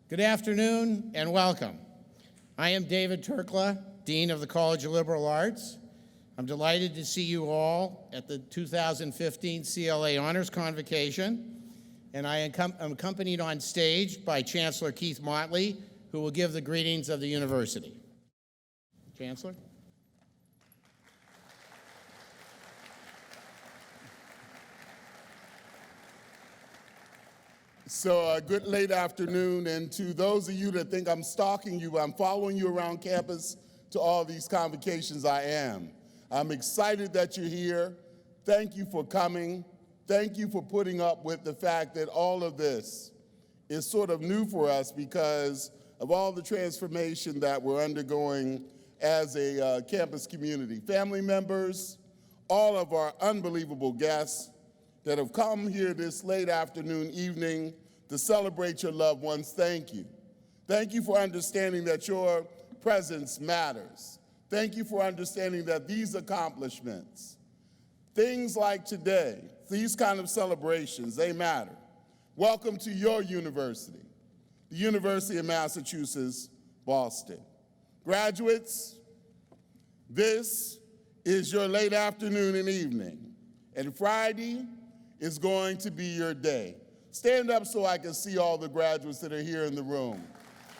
Good afternoon and welcome. I am David Turkla, Dean of the College of Liberal Arts. I'm delighted to see you all at the 2015 CLA Honors Convocation, and I am accompanied on stage by Chancellor Keith Motley, who will give the greetings of the university. Chancellor? So good late afternoon, and to those of you that think I'm stalking you, I'm following you around campus to all these convocations. I am. I'm excited that you're here. Thank you for coming. Thank you for putting up with the fact that all of this is sort of new for us because of all the transformation that we're undergoing as a campus community. Family members, all of our unbelievable guests that have come here this late afternoon, evening to celebrate your loved ones, thank you. Thank you for understanding that your presence matters. Thank you for understanding that these accomplishments, things like today, these kind of celebrations, they matter. Welcome to your university, the University of Massachusetts, Boston. Graduates, this is your late afternoon and evening, and Friday is going to be your day. Stand up so I can see all the graduates that are here in the room.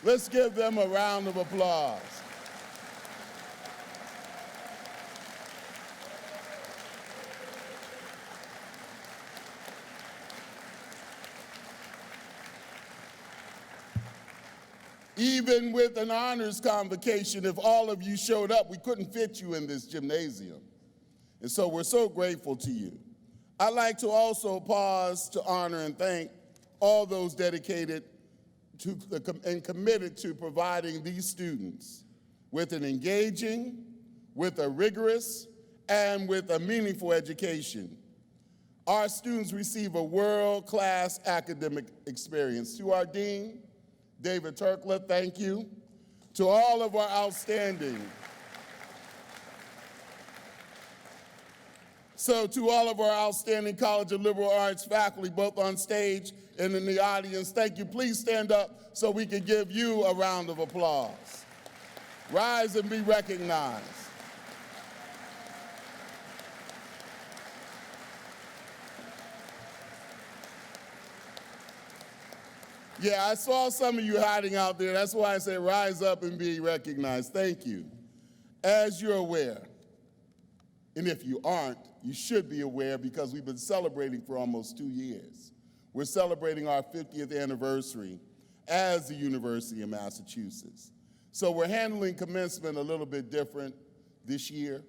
Let's give them a round of applause. Even with an honors convocation, if all of you showed up, we couldn't fit you in this gymnasium. And so we're so grateful to you. I'd like to also pause to honor and thank all those dedicated to and committed to providing these students with an engaging, with a rigorous, and with a meaningful education. Our students receive a world-class academic experience. To our dean, David Turkla, thank you. To all of our outstanding College of Liberal Arts faculty, both on stage and in the audience, thank you. Please stand up so we can give you a round of applause. Rise and be recognized. Yeah, I saw some of you hiding out there. That's why I said rise up and be recognized. Thank you. As you're aware, and if you aren't, you should be aware because we've been celebrating for almost 2 years. We're celebrating our 50th anniversary as the University of Massachusetts. So we're handling commencement a little bit different this year.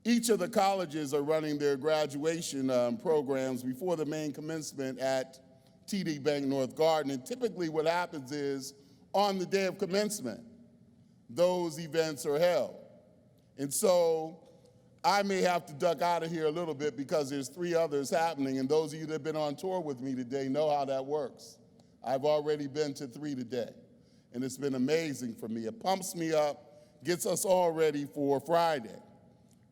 Each of the colleges are running their graduation programs before the main commencement at TD Bank North Garden. And typically what happens is on the day of commencement, those events are held. And so I may have to duck out of here a little bit because there's 3 others happening, and those of you that have been on tour with me today know how that works. I've already been to 3 today, and it's been amazing for me. It pumps me up, gets us all ready for Friday.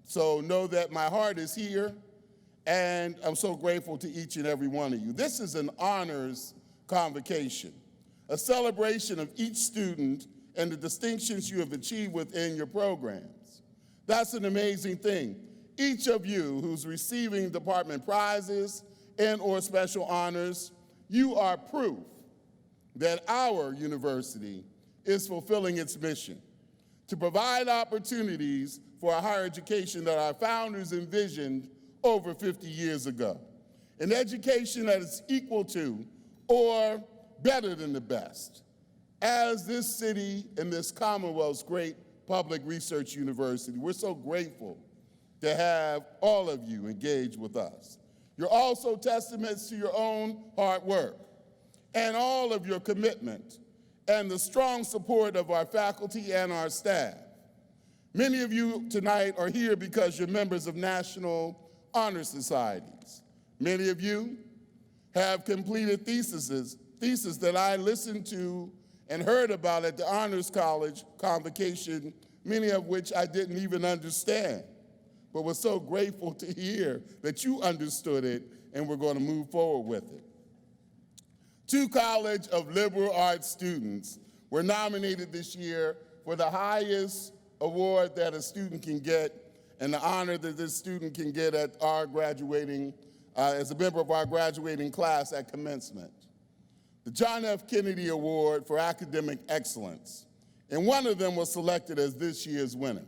So know that my heart is here, and I'm so grateful to each and every one of you. This is an honors convocation, a celebration of each student and the distinctions you have achieved within your programs. That's an amazing thing. Each of you who's receiving department prizes and or special honors, you are proof that our university is fulfilling its mission to provide opportunities for a higher education that our founders envisioned over 50 years ago. An education that is equal to or better than the best. As this city and this Commonwealth's great public research university, we're so grateful to have all of you engage with us. You're also testaments to your own hard work and all of your commitment and the strong support of our faculty and our staff. Many of you tonight are here because you're members of national honor societies. Many of you have completed theses that I listened to and heard about at the Honors College Convocation, many of which I didn't even understand, but was so grateful to hear that you understood it and we're going to move forward with it. 2 College of Liberal Arts students were nominated this year for the highest award that a student can get and the honor that this student can get at our graduating, as a member of our graduating class at commencement. The John F. Kennedy Award for Academic Excellence, and one of them was selected as this year's winner.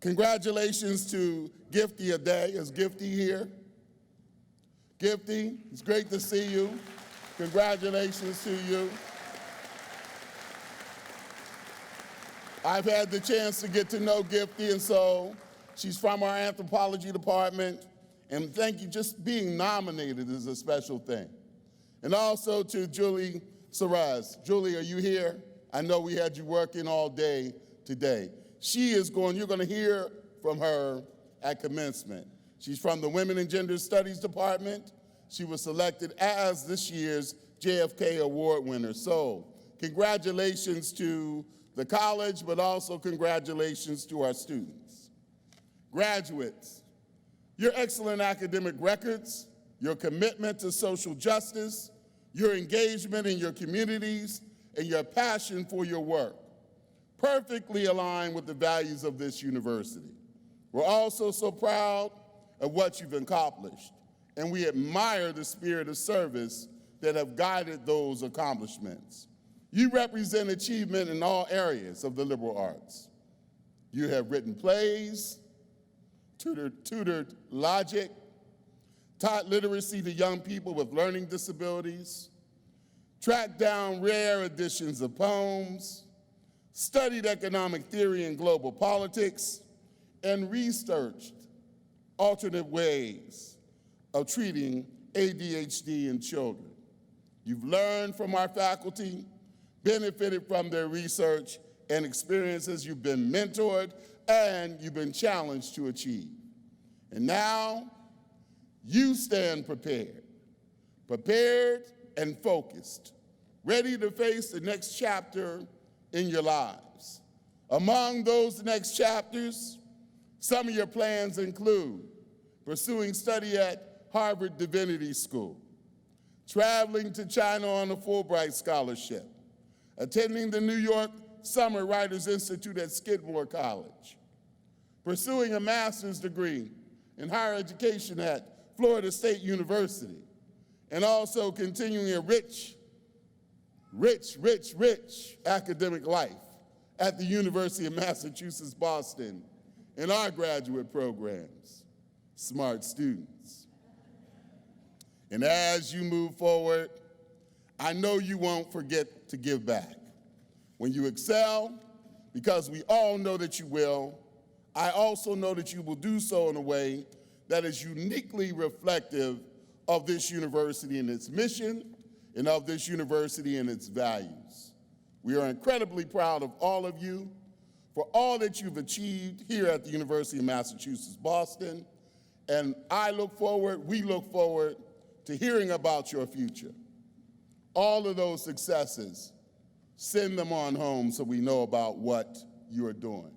Congratulations to Gifty Aday. Is Gifty here? Gifty, it's great to see you. Congratulations to you. I've had the chance to get to know Gifty, and so she's from our anthropology department, and thank you, just being nominated is a special thing. And also to Julie Saraz. Julie, are you here? I know we had you working all day today. You're gonna hear from her at commencement. She's from the Women and Gender Studies Department. She was selected as this year's JFK Award winner. So congratulations to the college, but also congratulations to our students. Graduates, your excellent academic records, your commitment to social justice, your engagement in your communities, and your passion for your work perfectly align with the values of this university. We're also so proud of what you've accomplished, and we admire the spirit of service that have guided those accomplishments. You represent achievement in all areas of the liberal arts. You have written plays, tutored logic, taught literacy to young people with learning disabilities, tracked down rare editions of poems, studied economic theory and global politics, and researched alternate ways of treating ADHD in children. You've learned from our faculty, benefited from their research and experiences, you've been mentored, and you've been challenged to achieve. And now, you stand prepared and focused, ready to face the next chapter in your lives. Among those next chapters, some of your plans include pursuing study at Harvard Divinity School, traveling to China on a Fulbright scholarship, attending the New York Summer Writers Institute at Skidmore College, pursuing a master's degree in higher education at Florida State University, and also continuing a rich academic life at the University of Massachusetts, Boston, in our graduate programs, smart students. And as you move forward, I know you won't forget to give back. When you excel, because we all know that you will, I also know that you will do so in a way that is uniquely reflective of this university and its mission, and of this university and its values. We are incredibly proud of all of you for all that you've achieved here at the University of Massachusetts, Boston, and we look forward to hearing about your future. All of those successes, send them on home so we know about what you are doing.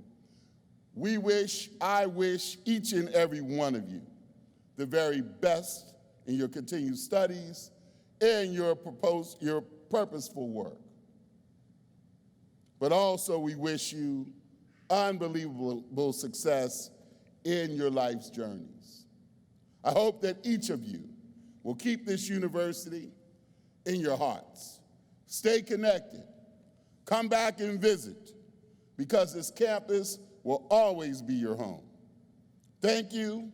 I wish each and every one of you the very best in your continued studies and your purposeful work. But also we wish you unbelievable success in your life's journeys. I hope that each of you will keep this university in your hearts. Stay connected. Come back and visit, because this campus will always be your home. Thank you,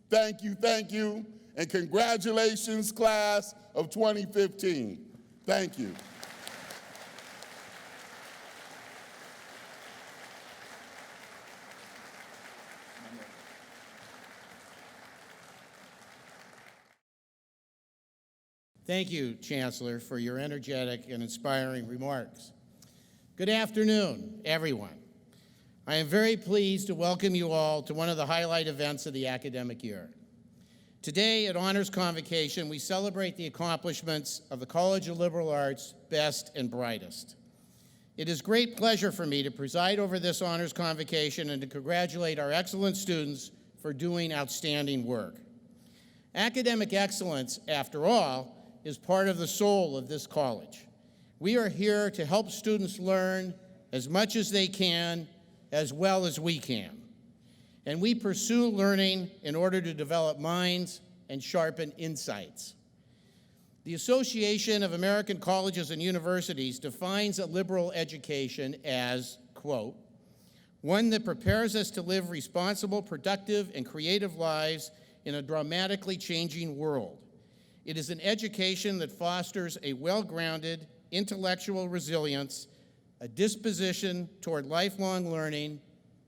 thank you, thank you, and congratulations, class of 2015. Thank you. Thank you, Chancellor, for your energetic and inspiring remarks. Good afternoon, everyone. I am very pleased to welcome you all to one of the highlight events of the academic year. Today at Honors Convocation, we celebrate the accomplishments of the College of Liberal Arts' best and brightest. It is great pleasure for me to preside over this Honors Convocation and to congratulate our excellent students for doing outstanding work. Academic excellence, after all, is part of the soul of this college. We are here to help students learn as much as they can, as well as we can. And we pursue learning in order to develop minds and sharpen insights. The Association of American Colleges and Universities defines a liberal education as, quote, one that prepares us to live responsible, productive, and creative lives in a dramatically changing world. It is an education that fosters a well-grounded intellectual resilience, a disposition toward lifelong learning,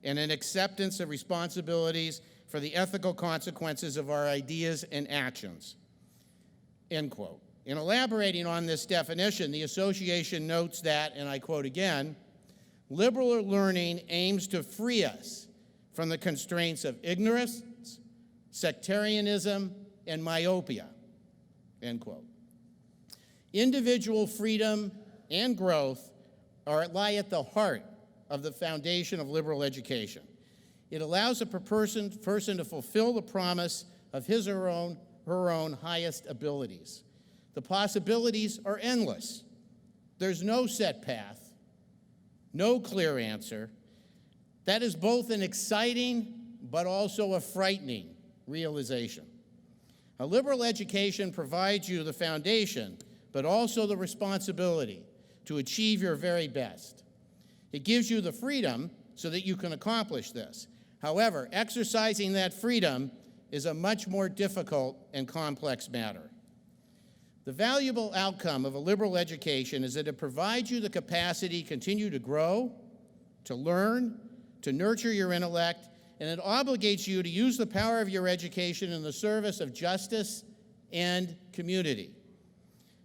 and an acceptance of responsibilities for the ethical consequences of our ideas and actions, end quote. In elaborating on this definition, the association notes that, and I quote again, liberal learning aims to free us from the constraints of ignorance, sectarianism, and myopia, end quote. Individual freedom and growth lie at the heart of the foundation of liberal education. It allows a person to fulfill the promise of his or her own highest abilities. The possibilities are endless. There's no set path, no clear answer. That is both an exciting but also a frightening realization. A liberal education provides you the foundation, but also the responsibility to achieve your very best. It gives you the freedom so that you can accomplish this. However, exercising that freedom is a much more difficult and complex matter. The valuable outcome of a liberal education is that it provides you the capacity to continue to grow, to learn, to nurture your intellect, and it obligates you to use the power of your education in the service of justice and community.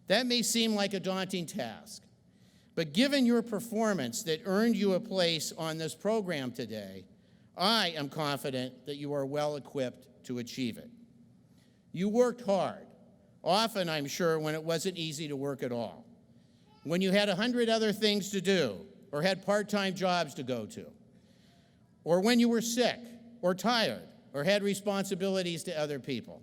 That may seem like a daunting task, but given your performance that earned you a place on this program today, I am confident that you are well equipped to achieve it. You worked hard, often, I'm sure, when it wasn't easy to work at all, when you had 100 other things to do or had part-time jobs to go to, or when you were sick or tired or had responsibilities to other people.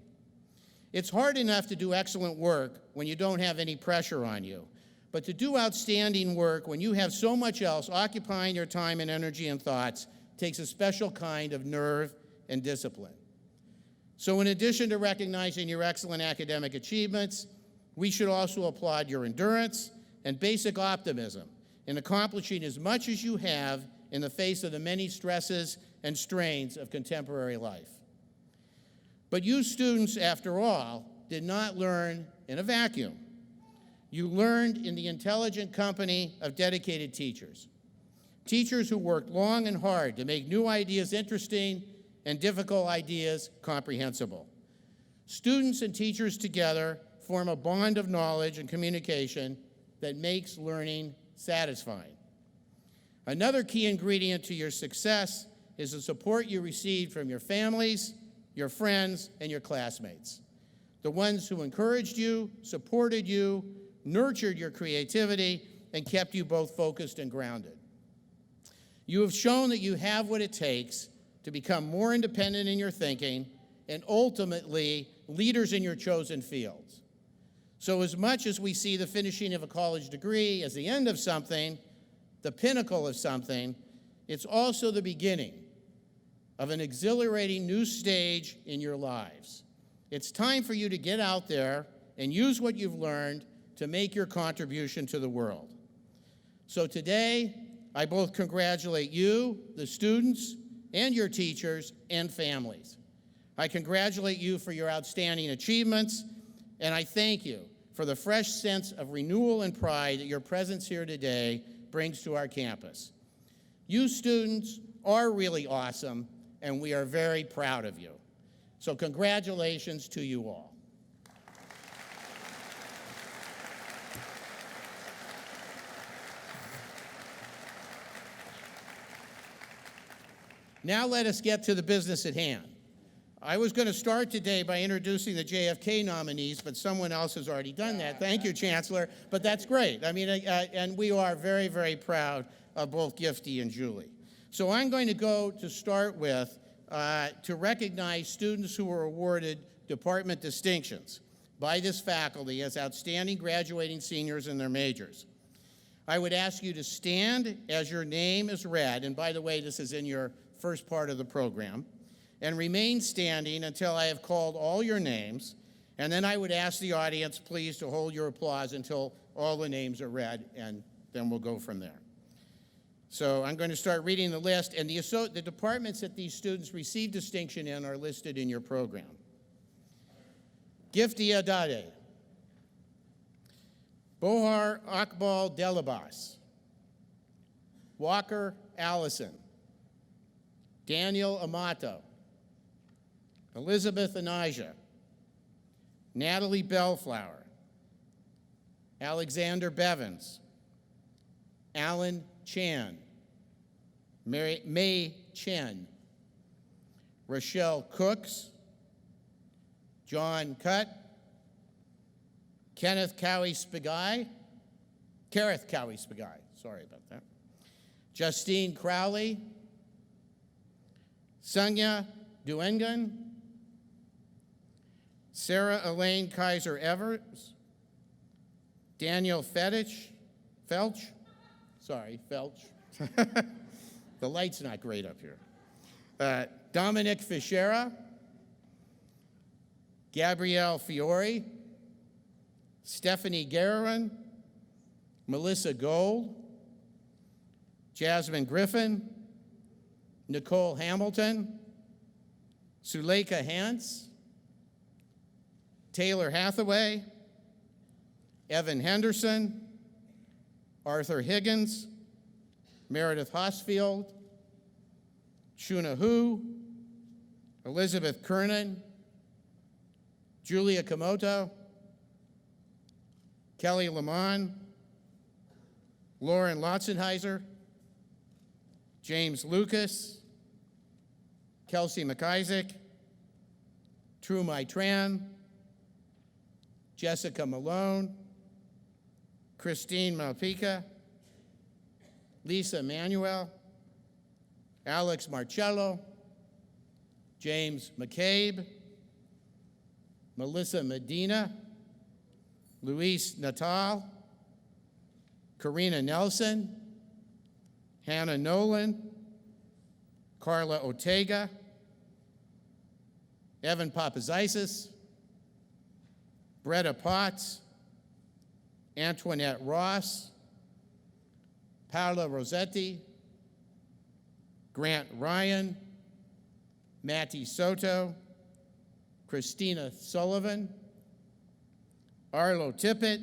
It's hard enough to do excellent work when you don't have any pressure on you, but to do outstanding work when you have so much else occupying your time and energy and thoughts takes a special kind of nerve and discipline. So in addition to recognizing your excellent academic achievements, we should also applaud your endurance and basic optimism in accomplishing as much as you have in the face of the many stresses and strains of contemporary life. But you students, after all, did not learn in a vacuum. You learned in the intelligent company of dedicated teachers. Teachers who worked long and hard to make new ideas interesting and difficult ideas comprehensible. Students and teachers together form a bond of knowledge and communication that makes learning satisfying. Another key ingredient to your success is the support you received from your families, your friends, and your classmates. The ones who encouraged you, supported you, nurtured your creativity, and kept you both focused and grounded. You have shown that you have what it takes to become more independent in your thinking and ultimately leaders in your chosen fields. So as much as we see the finishing of a college degree as the end of something, the pinnacle of something, it's also the beginning of an exhilarating new stage in your lives. It's time for you to get out there and use what you've learned to make your contribution to the world. So today, I both congratulate you, the students, and your teachers and families. I congratulate you for your outstanding achievements, and I thank you for the fresh sense of renewal and pride that your presence here today brings to our campus. You students are really awesome, and we are very proud of you. So congratulations to you all. Now let us get to the business at hand. I was going to start today by introducing the JFK nominees, but someone else has already done that. Thank you, Chancellor, but that's great. I mean, and we are very, very proud of both Gifty and Julie. So I'm going to go to start with to recognize students who were awarded department distinctions. by this faculty as outstanding graduating seniors in their majors. I would ask you to stand as your name is read, and by the way, this is in your first part of the program, and remain standing until I have called all your names, and then I would ask the audience please to hold your applause until all the names are read, and then we'll go from there. So I'm going to start reading the list, and the departments that these students receive distinction in are listed in your program. Gifty Adade, Bohar Akbal Delabas, Walker Allison, Daniel Amato, Elizabeth Anijah, Natalie Bellflower, Alexander Bevins, Alan Chan, May Chen, Rochelle Cooks, John Cutt, Kareth Cowie Spigai, sorry about that, Justine Crowley, Sonia Duengan, Sarah Elaine Kaiser Evers, Daniel Felch. The light's not great up here. Dominic Fischera, Gabrielle Fiore, Stephanie Guerin, Melissa Gold, Jasmine Griffin, Nicole Hamilton, Suleika Hance, Taylor Hathaway, Evan Henderson, Arthur Higgins, Meredith Hosfield, Shuna Hu, Elizabeth Kernan, Julia Komoto, Kelly Lamont, Lauren Lotzenheiser, James Lucas, Kelsey McIsaac, True Mai Tran, Jessica Malone, Christine Malpica, Lisa Manuel, Alex Marcello, James McCabe, Melissa Medina, Luis Natal, Karina Nelson, Hannah Nolan, Carla Ortega, Evan Papazaisis, Bretta Potts, Antoinette Ross, Paola Rossetti, Grant Ryan, Matty Soto, Christina Sullivan, Arlo Tippett,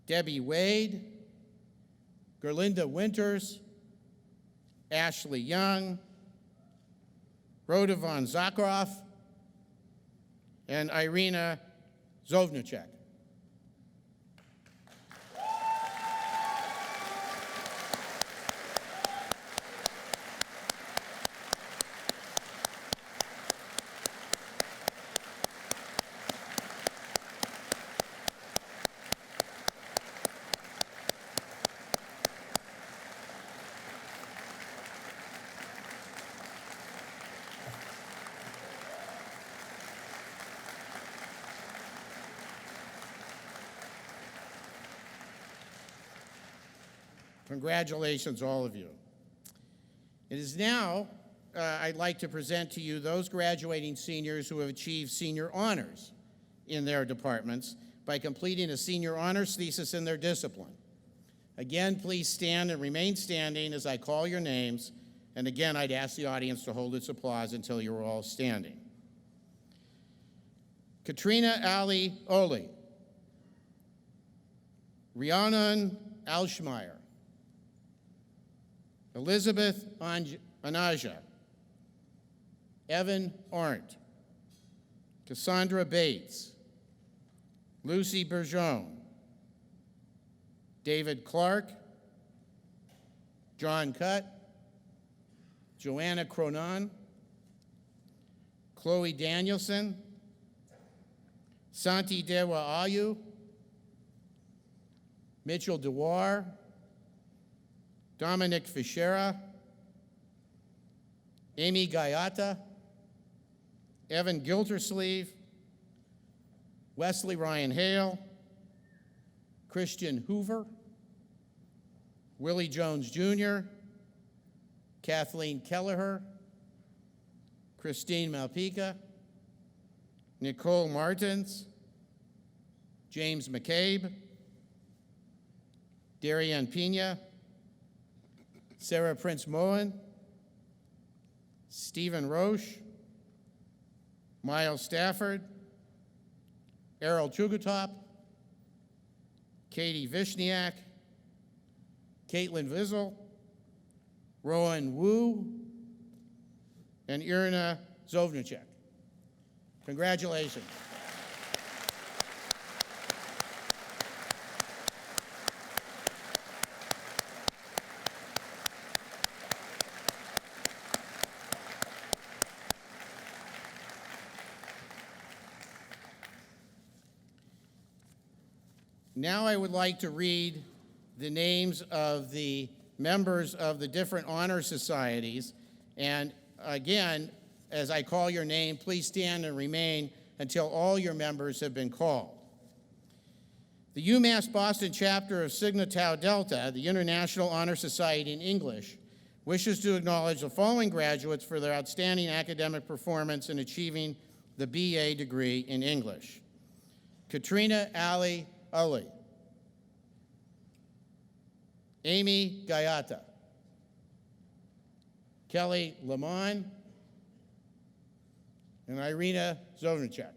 Debbie Wade, Gerlinda Winters, Ashley Young, Rhoda von Zakroff, and Irina Zovnicek. Congratulations, all of you. It is now, I'd like to present to you those graduating seniors who have achieved senior honors in their departments by completing a senior honors thesis in their discipline. Again, please stand and remain standing as I call your names, and again, I'd ask the audience to hold its applause until you're all standing. Katrina Ali Oli, Rhiannon Alschmeyer, Elizabeth Anijah, Evan Arndt, Cassandra Bates, Lucy Bergeon, David Clark, John Cutt, Joanna Cronon, Chloe Danielson, Santi Dewa Ayu, Mitchell Dewar, Dominic Fischera, Amy Gaiata, Evan Gildersleeve, Wesley Ryan Hale, Christian Hoover, Willie Jones Jr., Kathleen Kelleher, Christine Malpica, Nicole Martins, James McCabe, Darianne Pina, Sarah Prince Moen, Stephen Roche, Miles Stafford, Errol Chugutop, Katie Vishniak, Caitlin Vizel, Rowan Wu, and Irina Zovnicek. Congratulations. Now I would like to read the names of the members of the different honor societies. And again, as I call your name, please stand and remain until all your members have been called. The UMass Boston chapter of Sigma Tau Delta, the International Honor Society in English, wishes to acknowledge the following graduates for their outstanding academic performance in achieving the BA degree in English. Katrina Ali Ali, Amy Gayata, Kelly Lamont, and Irina Zovnicek.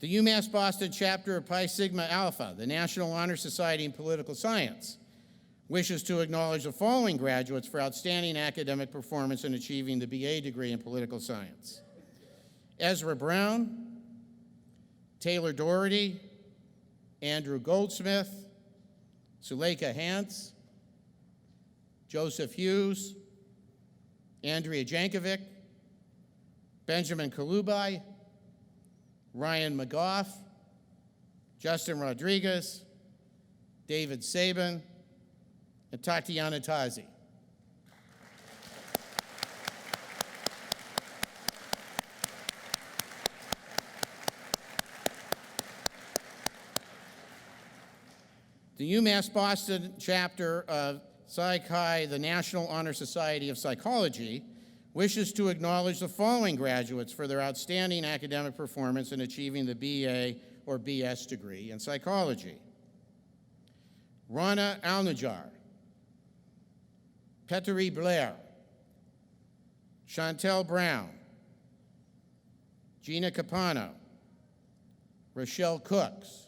The UMass Boston chapter of Pi Sigma Alpha, the National Honor Society in Political Science, wishes to acknowledge the following graduates for outstanding academic performance in achieving the BA degree in political science. Ezra Brown, Taylor Doherty, Andrew Goldsmith, Suleika Hantz, Joseph Hughes, Andrea Jankovic, Benjamin Kalubai, Ryan McGough, Justin Rodriguez, David Sabin, and Tatiana Tazi. The UMass Boston chapter of Psi Chi, the National Honor Society of Psychology, wishes to acknowledge the following graduates for their outstanding academic performance in achieving the BA or BS degree in psychology. Rana Alnajar, Petri Blair, Chantel Brown, Gina Capano, Rochelle Cooks,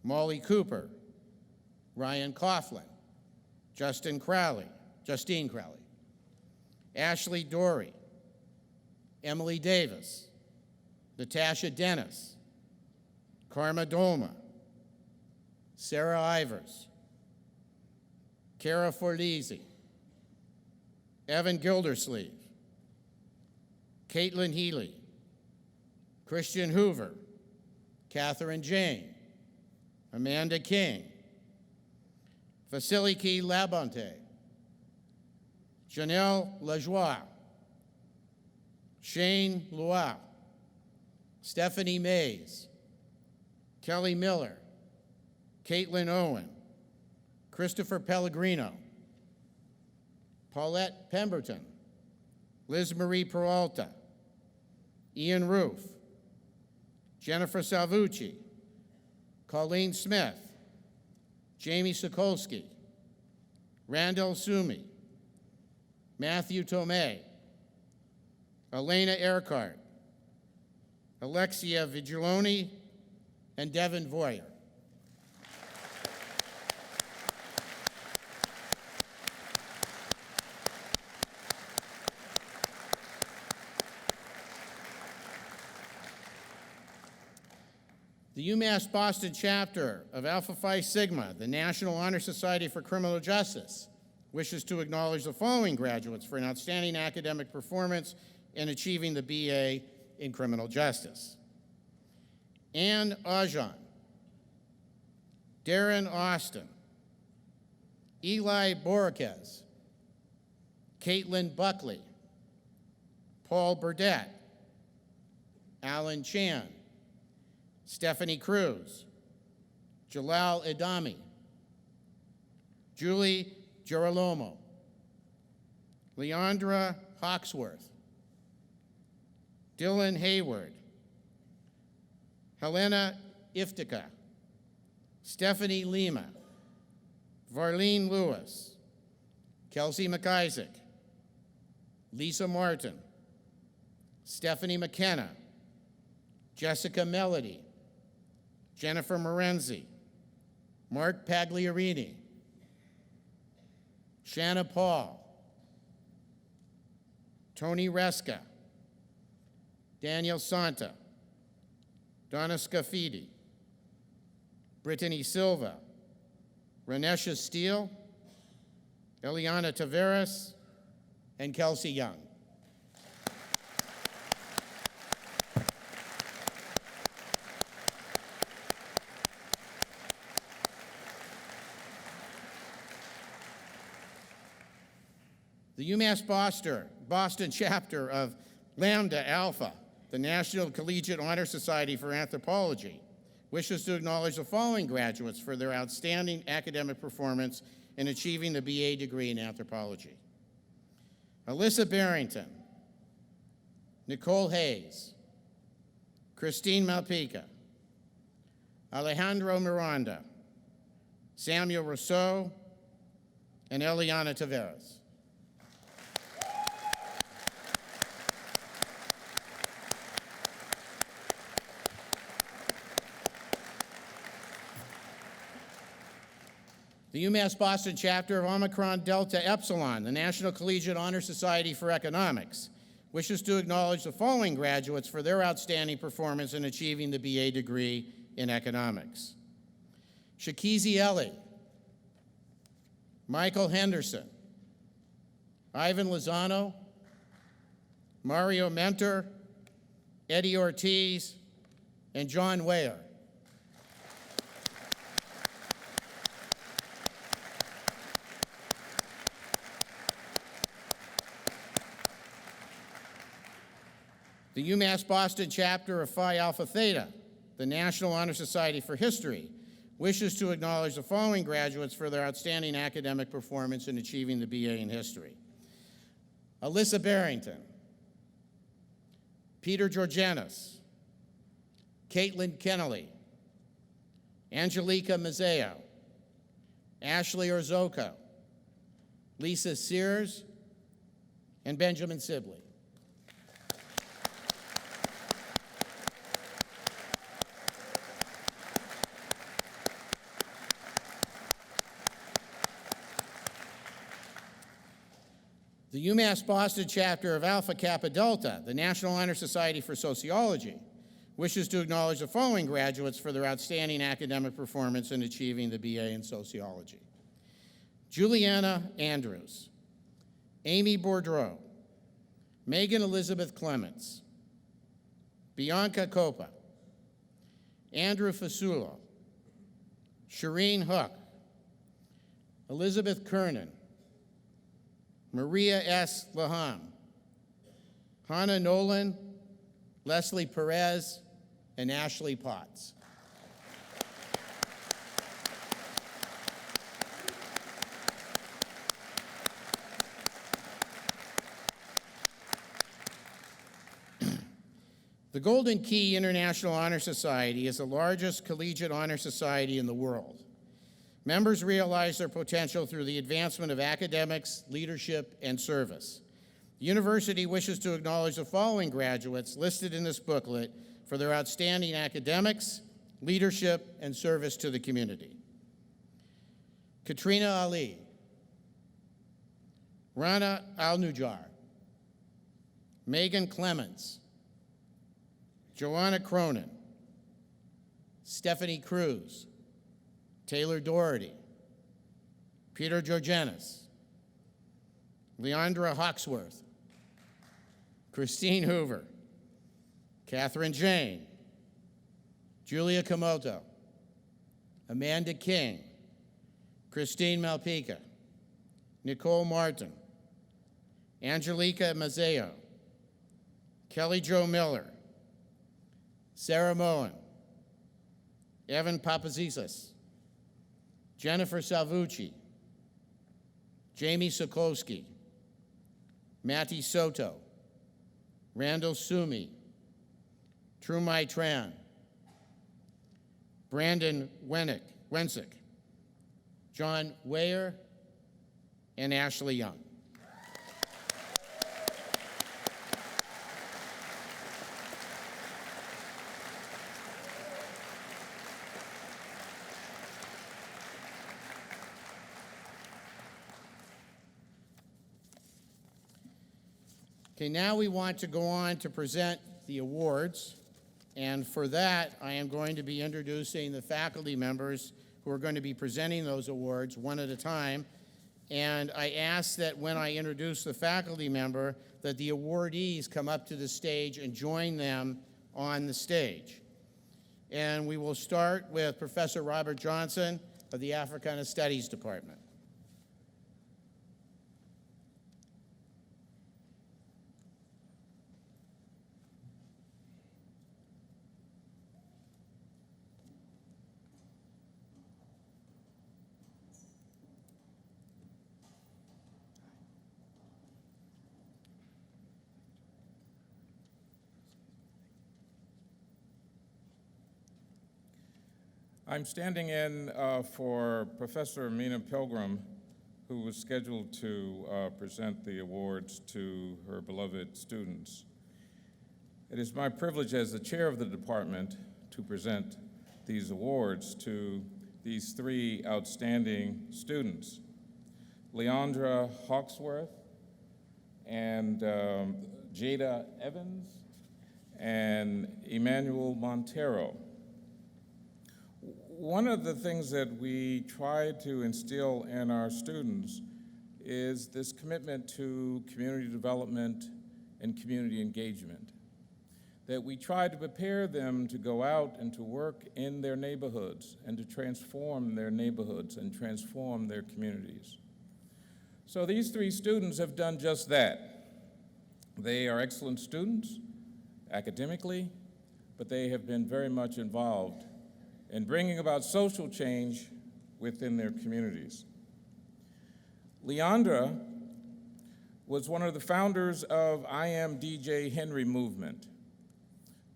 Molly Cooper, Ryan Coughlin, Justine Crowley, Ashley Dorey, Emily Davis, Natasha Dennis, Karma Dolma, Sarah Ivers, Kara Forlisi, Evan Gildersleeve, Caitlin Healy, Christian Hoover, Catherine Jane, Amanda King, Vasiliki Labonte, Janelle Lajoie, Shane Loire, Stephanie Mays, Kelly Miller, Caitlin Owen, Christopher Pellegrino, Paulette Pemberton, Liz Marie Peralta, Ian Roof, Jennifer Salvucci, Colleen Smith, Jamie Sokolsky, Randall Sumi, Matthew Tomei, Elena Earhart, Alexia Vigiloni, and Devin Voyer. The UMass Boston chapter of Alpha Phi Sigma, the National Honor Society for Criminal Justice, wishes to acknowledge the following graduates for an outstanding academic performance in achieving the BA in Criminal Justice. Ann Ajan, Darren Austin, Eli Borquez, Caitlin Buckley, Paul Burdett, Alan Chan, Stephanie Cruz, Jalal Idami, Julie Girolamo, Leandra Hawksworth, Dylan Hayward, Helena Iftika, Stephanie Lima, Varlene Lewis, Kelsey McIsaac, Lisa Martin, Stephanie McKenna, Jessica Melody, Jennifer Morenzi, Mark Pagliarini, Shanna Paul, Tony Reska, Daniel Santa, Donna Scafidi, Brittany Silva, Renesha Steele, Eliana Taveras, and Kelsey Young. The UMass Boston chapter of Lambda Alpha, the National Collegiate Honor Society for Anthropology, wishes to acknowledge the following graduates for their outstanding academic performance in achieving the BA degree in anthropology: Alyssa Barrington, Nicole Hayes, Christine Malpica, Alejandro Miranda, Samuel Rousseau, and Eliana Taveras. The UMass Boston chapter of Omicron Delta Epsilon, the National Collegiate Honor Society for Economics, wishes to acknowledge the following graduates for their outstanding performance in achieving the BA degree in economics: Shakizi Eli, Michael Henderson, Ivan Lozano, Mario Mentor, Eddie Ortiz, and John Weyer. The UMass Boston chapter of Phi Alpha Theta, the National Honor Society for History, wishes to acknowledge the following graduates for their outstanding academic performance in achieving the BA in history: Alyssa Barrington, Peter Georganis, Caitlin Kennelly, Angelica Mazzeo, Ashley Orzoco, Lisa Sears, and Benjamin Sibley. The UMass Boston chapter of Alpha Kappa Delta, the National Honor Society for Sociology, wishes to acknowledge the following graduates for their outstanding academic performance in achieving the BA in sociology: Juliana Andrews, Amy Bourdreau, Megan Elizabeth Clements, Bianca Copa, Andrew Fasulo, Shireen Hook, Elizabeth Kernan, Maria S. Laham, Hannah Nolan, Leslie Perez, and Ashley Potts. The Golden Key International Honor Society is the largest collegiate honor society in the world. Members realize their potential through the advancement of academics, leadership, and service. The university wishes to acknowledge the following graduates listed in this booklet for their outstanding academics, leadership, and service to the community: Katrina Ali, Rana Al-Nujar, Megan Clemens, Joanna Cronin, Stephanie Cruz, Taylor Doherty, Peter Georganis, Leandra Hawksworth, Christine Hoover, Catherine Jane, Julia Komoto, Amanda King, Christine Malpica, Nicole Martin, Angelica Mazzeo, Kelly Jo Miller, Sarah Moen, Evan Papazisas, Jennifer Salvucci, Jamie Sokolsky, Matty Soto, Randall Sumi, Trumai Tran, Brandon Wensick, John Weyer, and Ashley Young. Okay, now we want to go on to present the awards, and for that, I am going to be introducing the faculty members who are going to be presenting those awards one at a time, and I ask that when I introduce the faculty member, that the awardees come up to the stage and join them on the stage. And we will start with Professor Robert Johnson of the Africana Studies Department. I'm standing in for Professor Mina Pilgrim, who was scheduled to present the awards to her beloved students. It is my privilege as the chair of the department to present these awards to these three outstanding students: Leandra Hawksworth and Jada Evans and Emmanuel Montero. One of the things that we try to instill in our students is this commitment to community development and community engagement, that we try to prepare them to go out and to work in their neighborhoods and to transform their neighborhoods and transform their communities. So these three students have done just that. They are excellent students academically, but they have been very much involved in bringing about social change within their communities. Leandra was one of the founders of I Am DJ Henry movement.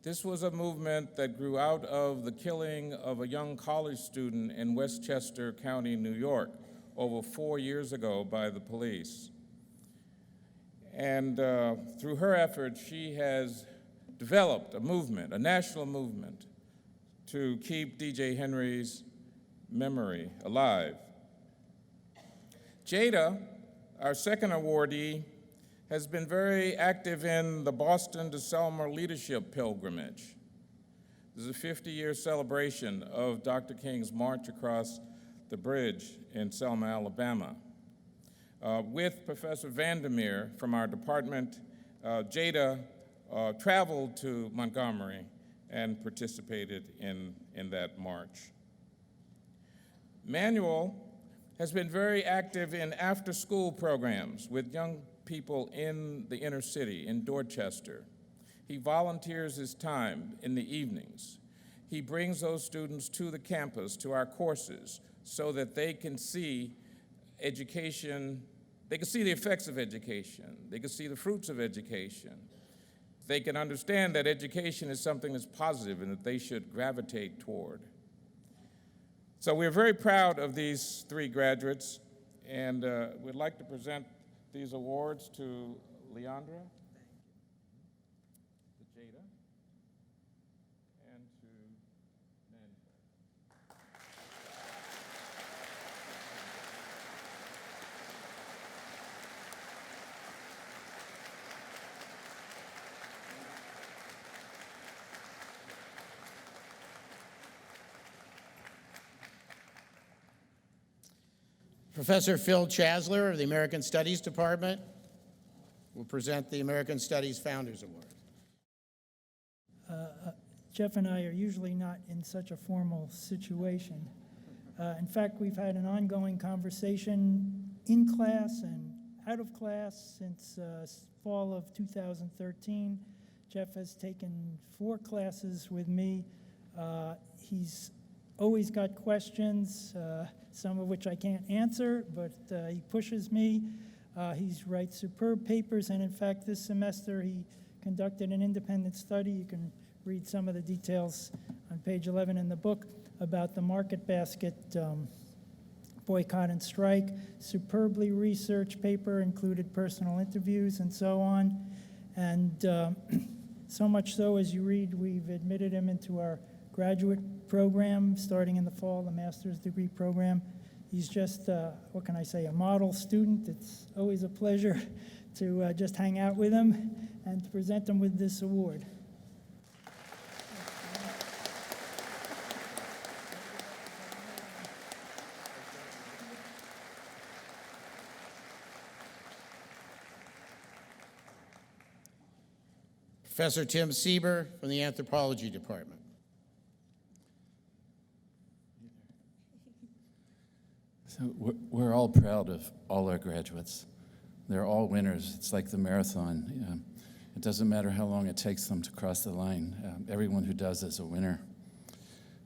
This was a movement that grew out of the killing of a young college student in Westchester County, New York, over 4 years ago by the police. And through her efforts, she has developed a movement, a national movement, to keep DJ Henry's memory alive. Jada, our second awardee, has been very active in the Boston to Selma Leadership Pilgrimage. This is a 50-year celebration of Dr. King's march across the bridge in Selma, Alabama. With Professor Vandermeer from our department, Jada traveled to Montgomery and participated in that march. Manuel has been very active in after-school programs with young people in the inner city, in Dorchester. He volunteers his time in the evenings. He brings those students to the campus, to our courses, so that they can see education, they can see the effects of education, they can see the fruits of education. They can understand that education is something that's positive and that they should gravitate toward. So we're very proud of these three graduates, and we'd like to present these awards to Leandra, to Jada, and to Manuel. Professor Phil Chasler of the American Studies Department will present the American Studies Founders Award. Jeff and I are usually not in such a formal situation. In fact, we've had an ongoing conversation in class and out of class since fall of 2013. Jeff has taken 4 classes with me. He's always got questions, some of which I can't answer, but he pushes me. He writes superb papers, and in fact, this semester he conducted an independent study. You can read some of the details on page 11 in the book about the market basket boycott and strike. Superbly researched paper, included personal interviews and so on. And so much so, as you read, we've admitted him into our graduate program starting in the fall, the master's degree program. He's just, what can I say, a model student. It's always a pleasure to just hang out with him and to present him with this award. Professor Tim Sieber from the Anthropology Department. So we're all proud of all our graduates. They're all winners. It's like the marathon. It doesn't matter how long it takes them to cross the line. Everyone who does is a winner.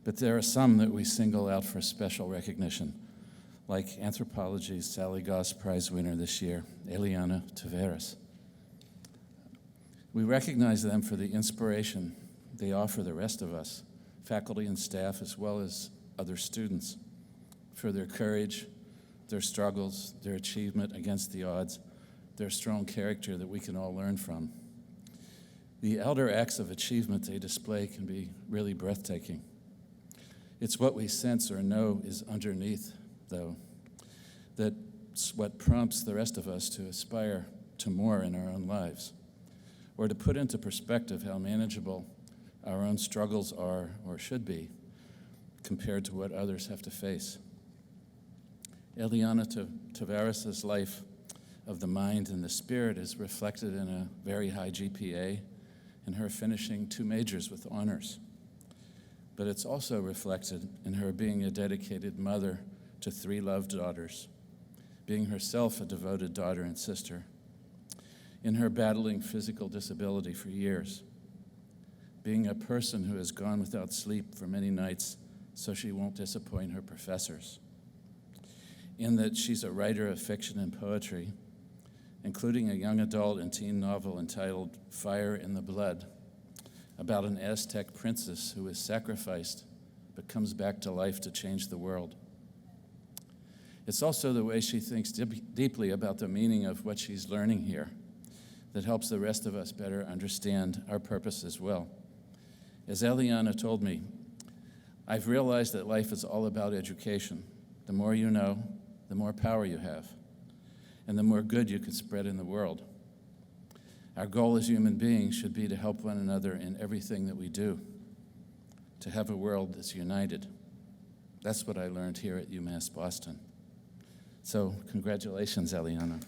But there are some that we single out for special recognition, like Anthropology's Sally Goss Prize winner this year, Eliana Taveras. We recognize them for the inspiration they offer the rest of us, faculty and staff, as well as other students, for their courage, their struggles, their achievement against the odds, their strong character that we can all learn from. The outer acts of achievement they display can be really breathtaking. It's what we sense or know is underneath, though, that's what prompts the rest of us to aspire to more in our own lives, or to put into perspective how manageable our own struggles are or should be compared to what others have to face. Eliana Taveras' life of the mind and the spirit is reflected in a very high GPA and her finishing 2 majors with honors. But it's also reflected in her being a dedicated mother to 3 loved daughters, being herself a devoted daughter and sister, in her battling physical disability for years, being a person who has gone without sleep for many nights so she won't disappoint her professors, in that she's a writer of fiction and poetry, including a young adult and teen novel entitled Fire in the Blood, about an Aztec princess who is sacrificed but comes back to life to change the world. It's also the way she thinks deeply about the meaning of what she's learning here that helps the rest of us better understand our purpose as well. As Eliana told me, I've realized that life is all about education. The more you know, the more power you have, and the more good you can spread in the world. Our goal as human beings should be to help one another in everything that we do, to have a world that's united. That's what I learned here at UMass Boston. So congratulations, Eliana.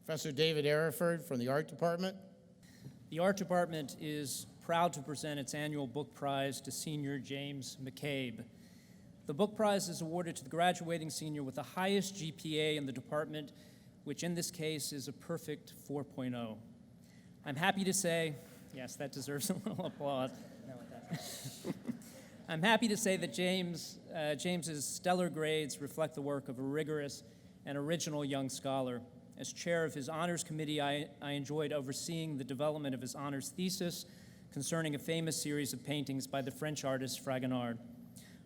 Professor David Ariford from the Art Department. The Art Department is proud to present its annual book prize to senior James McCabe. The book prize is awarded to the graduating senior with the highest GPA in the department, which in this case is a perfect 4.0. I'm happy to say, yes, that deserves a little applause. No, it doesn't. I'm happy to say that James's stellar grades reflect the work of a rigorous and original young scholar. As chair of his honors committee, I enjoyed overseeing the development of his honors thesis concerning a famous series of paintings by the French artist Fragonard.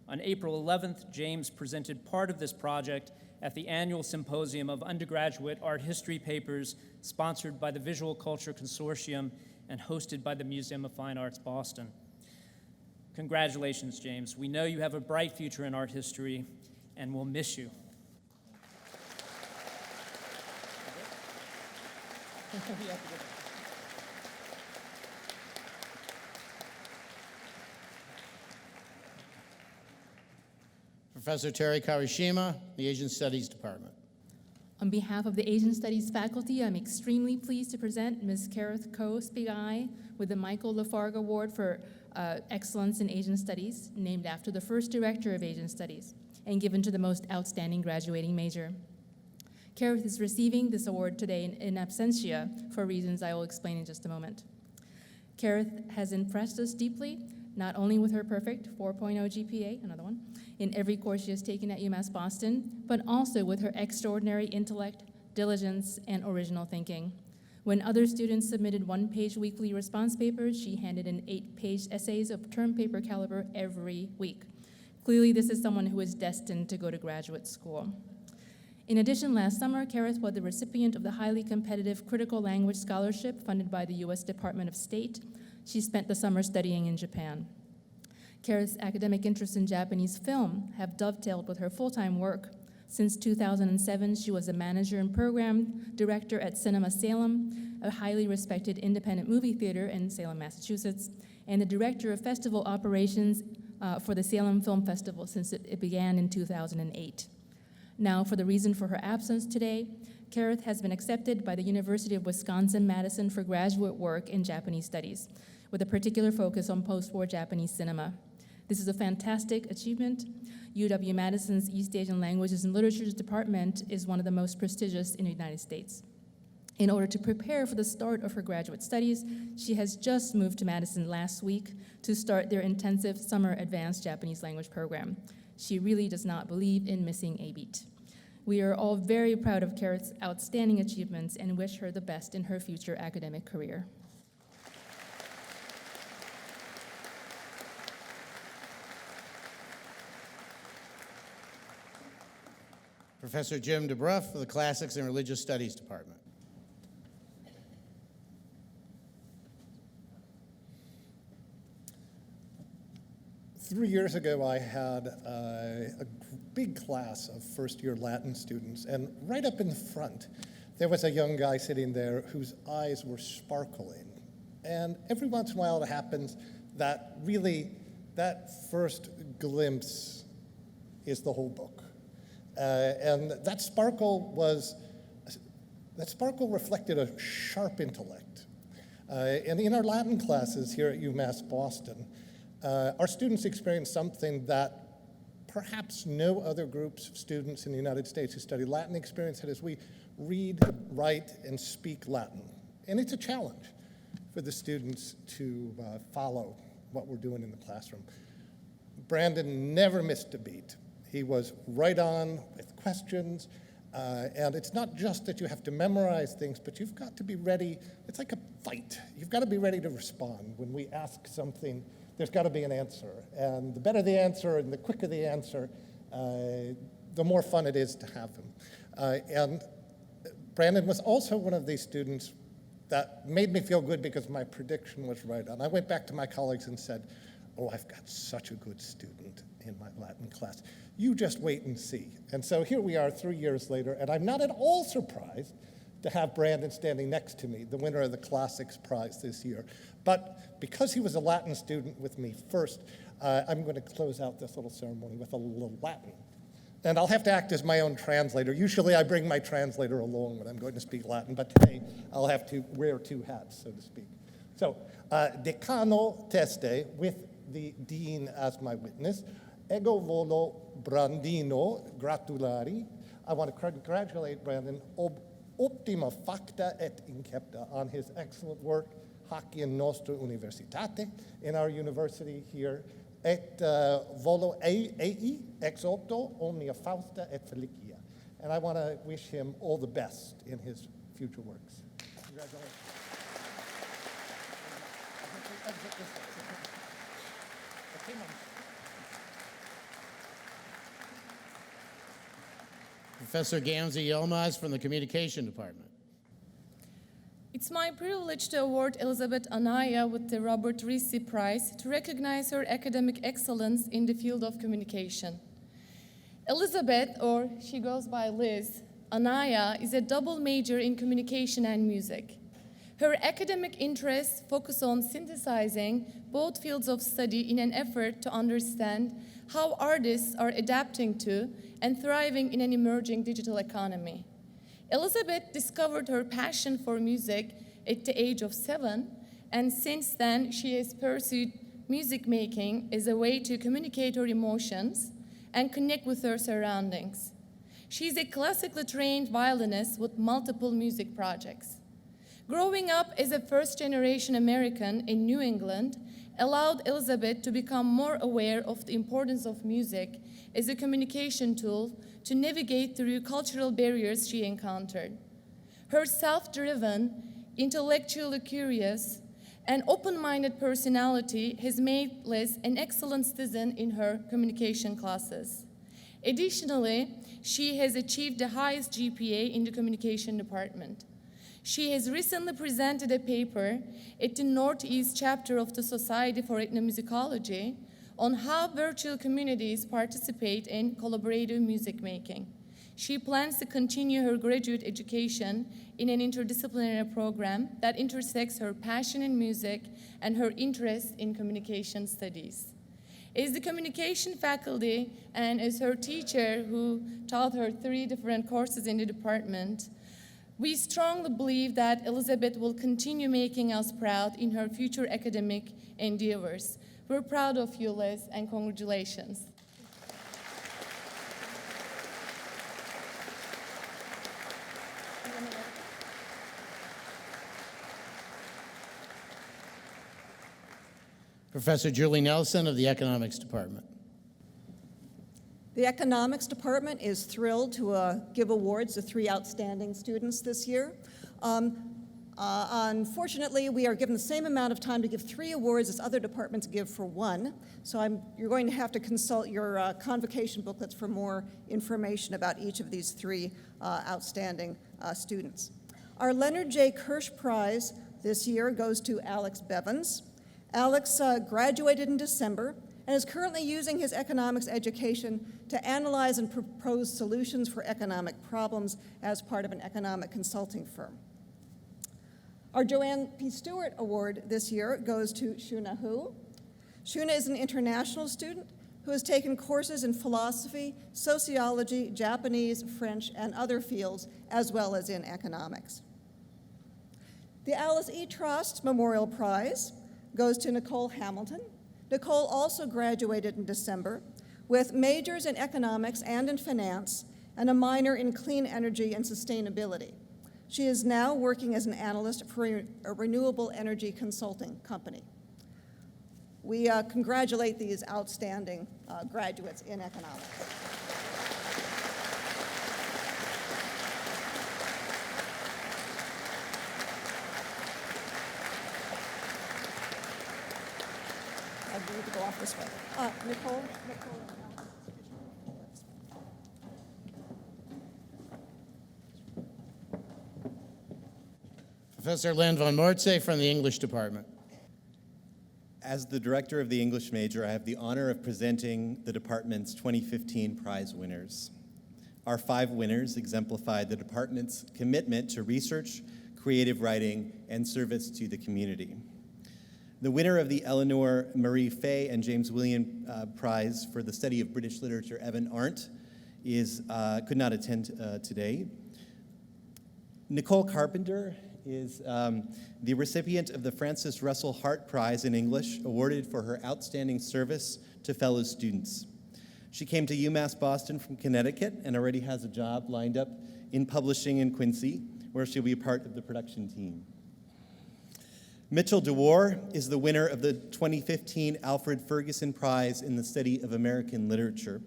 On April 11th, James presented part of this project at the annual symposium of undergraduate art history papers sponsored by the Visual Culture Consortium and hosted by the Museum of Fine Arts, Boston. Congratulations, James. We know you have a bright future in art history, and we'll miss you. Professor Terry Kawashima, the Asian Studies Department. On behalf of the Asian Studies faculty, I'm extremely pleased to present Ms. Kareth Ko Spigai with the Michael Lafargue Award for Excellence in Asian Studies, named after the first director of Asian Studies, and given to the most outstanding graduating major. Kareth is receiving this award today in absentia for reasons I will explain in just a moment. Kareth has impressed us deeply, not only with her perfect 4.0 GPA, another one, in every course she has taken at UMass Boston, but also with her extraordinary intellect, diligence, and original thinking. When other students submitted one-page weekly response papers, she handed in 8-page essays of term paper caliber every week. Clearly, this is someone who is destined to go to graduate school. In addition, last summer, Kareth was the recipient of the highly competitive Critical Language Scholarship funded by the U.S. Department of State. She spent the summer studying in Japan. Kareth's academic interests in Japanese film have dovetailed with her full-time work. Since 2007, she was a manager and program director at Cinema Salem, a highly respected independent movie theater in Salem, Massachusetts, and the director of festival operations for the Salem Film Festival since it began in 2008. Now, for the reason for her absence today, Kareth has been accepted by the University of Wisconsin-Madison for graduate work in Japanese studies, with a particular focus on post-war Japanese cinema. This is a fantastic achievement. UW-Madison's East Asian Languages and Literatures Department is one of the most prestigious in the United States. In order to prepare for the start of her graduate studies, she has just moved to Madison last week to start their intensive summer advanced Japanese language program. She really does not believe in missing a beat. We are all very proud of Kareth's outstanding achievements and wish her the best in her future academic career. Professor Jim DeBruff of the Classics and Religious Studies Department. Three years ago, I had a big class of first-year Latin students, and right up in the front, there was a young guy sitting there whose eyes were sparkling. And every once in a while it happens that really, that first glimpse is the whole book. And that sparkle reflected a sharp intellect. And in our Latin classes here at UMass Boston, our students experienced something that perhaps no other groups of students in the United States who study Latin experience it, as we read, write, and speak Latin. And it's a challenge for the students to follow what we're doing in the classroom. Brandon never missed a beat. He was right on with questions, and it's not just that you have to memorize things, but you've got to be ready. It's like a fight. You've got to be ready to respond. When we ask something, there's got to be an answer. And the better the answer and the quicker the answer, the more fun it is to have him. And Brandon was also one of these students that made me feel good because my prediction was right on. I went back to my colleagues and said, oh, I've got such a good student in my Latin class. You just wait and see. And so here we are 3 years later, and I'm not at all surprised to have Brandon standing next to me, the winner of the Classics Prize this year. But because he was a Latin student with me first, I'm going to close out this little ceremony with a little Latin. And I'll have to act as my own translator. Usually I bring my translator along when I'm going to speak Latin, but today I'll have to wear two hats, so to speak. So, Decano Teste, with the dean as my witness, ego volo Brandino gratulari. I want to congratulate Brandon ob optima facta et incepta on his excellent work hac in nostra universitate, in our university here, et volo ei ex opto omnia fausta et felicia. And I want to wish him all the best in his future works. Congratulations. Professor Gamze Yilmaz from the Communication Department. It's my privilege to award Elizabeth Anaya with the Robert Ricci Prize to recognize her academic excellence in the field of communication. Elizabeth, or she goes by Liz, Anaya is a double major in communication and music. Her academic interests focus on synthesizing both fields of study in an effort to understand how artists are adapting to and thriving in an emerging digital economy. Elizabeth discovered her passion for music at the age of 7, and since then she has pursued music making as a way to communicate her emotions and connect with her surroundings. She's a classically trained violinist with multiple music projects. Growing up as a first-generation American in New England allowed Elizabeth to become more aware of the importance of music as a communication tool to navigate through cultural barriers she encountered. Her self-driven, intellectually curious, and open-minded personality has made Liz an excellent citizen in her communication classes. Additionally, she has achieved the highest GPA in the communication department. She has recently presented a paper at the Northeast chapter of the Society for Ethnomusicology on how virtual communities participate in collaborative music making. She plans to continue her graduate education in an interdisciplinary program that intersects her passion in music and her interest in communication studies. As the communication faculty and as her teacher who taught her 3 different courses in the department, we strongly believe that Elizabeth will continue making us proud in her future academic endeavors. We're proud of you, Liz, and congratulations. Professor Julie Nelson of the Economics Department. The Economics Department is thrilled to give awards to 3 outstanding students this year. Unfortunately, we are given the same amount of time to give 3 awards as other departments give for 1. So you're going to have to consult your convocation booklets for more information about each of these 3 outstanding students. Our Leonard J. Kirsch Prize this year goes to Alex Bevins. Alex graduated in December and is currently using his economics education to analyze and propose solutions for economic problems as part of an economic consulting firm. Our Joanne P. Stewart Award this year goes to Shuna Hu. Shuna is an international student who has taken courses in philosophy, sociology, Japanese, French, and other fields, as well as in economics. The Alice E. Trost Memorial Prize goes to Nicole Hamilton. Nicole also graduated in December with majors in economics and in finance and a minor in clean energy and sustainability. She is now working as an analyst for a renewable energy consulting company. We congratulate these outstanding graduates in economics. I need to go off this way. Nicole. Professor Len von Mortse from the English Department. As the director of the English major, I have the honor of presenting the department's 2015 prize winners. Our 5 winners exemplify the department's commitment to research, creative writing, and service to the community. The winner of the Eleanor Marie Fay and James William Prize for the study of British literature, Evan Arndt, could not attend today. Nicole Carpenter is the recipient of the Francis Russell Hart Prize in English, awarded for her outstanding service to fellow students. She came to UMass Boston from Connecticut and already has a job lined up in publishing in Quincy, where she'll be a part of the production team. Mitchell DeWar is the winner of the 2015 Alfred Ferguson Prize in the Study of American Literature.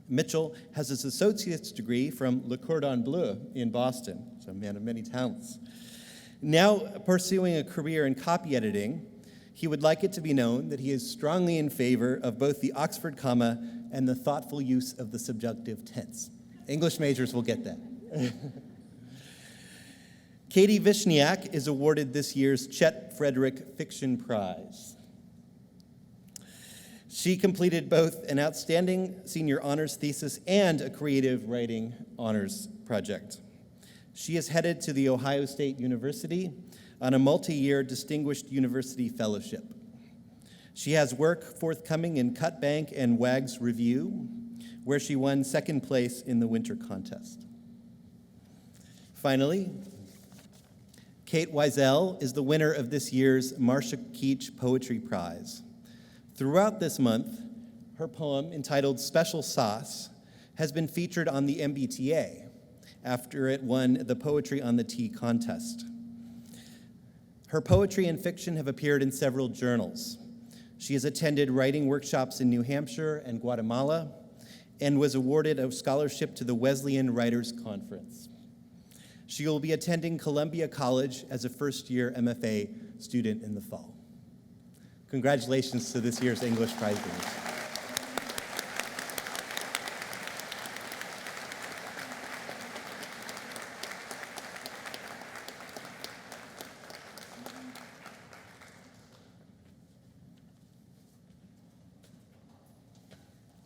Mitchell has his associate's degree from Le Cordon Bleu in Boston, so a man of many talents. Now pursuing a career in copy editing, he would like it to be known that he is strongly in favor of both the Oxford comma and the thoughtful use of the subjunctive tense. English majors will get that. Katie Vishniak is awarded this year's Chet Frederick Fiction Prize. She completed both an outstanding senior honors thesis and a creative writing honors project. She is headed to the Ohio State University on a multi-year Distinguished University Fellowship. She has work forthcoming in Cut Bank and Wag's Review, where she won second place in the winter contest. Finally, Kate Wiesel is the winner of this year's Marcia Keach Poetry Prize. Throughout this month, her poem, entitled Special Sauce, has been featured on the MBTA after it won the Poetry on the Tea contest. Her poetry and fiction have appeared in several journals. She has attended writing workshops in New Hampshire and Guatemala and was awarded a scholarship to the Wesleyan Writers Conference. She will be attending Columbia College as a first-year MFA student in the fall. Congratulations to this year's English Prize winners.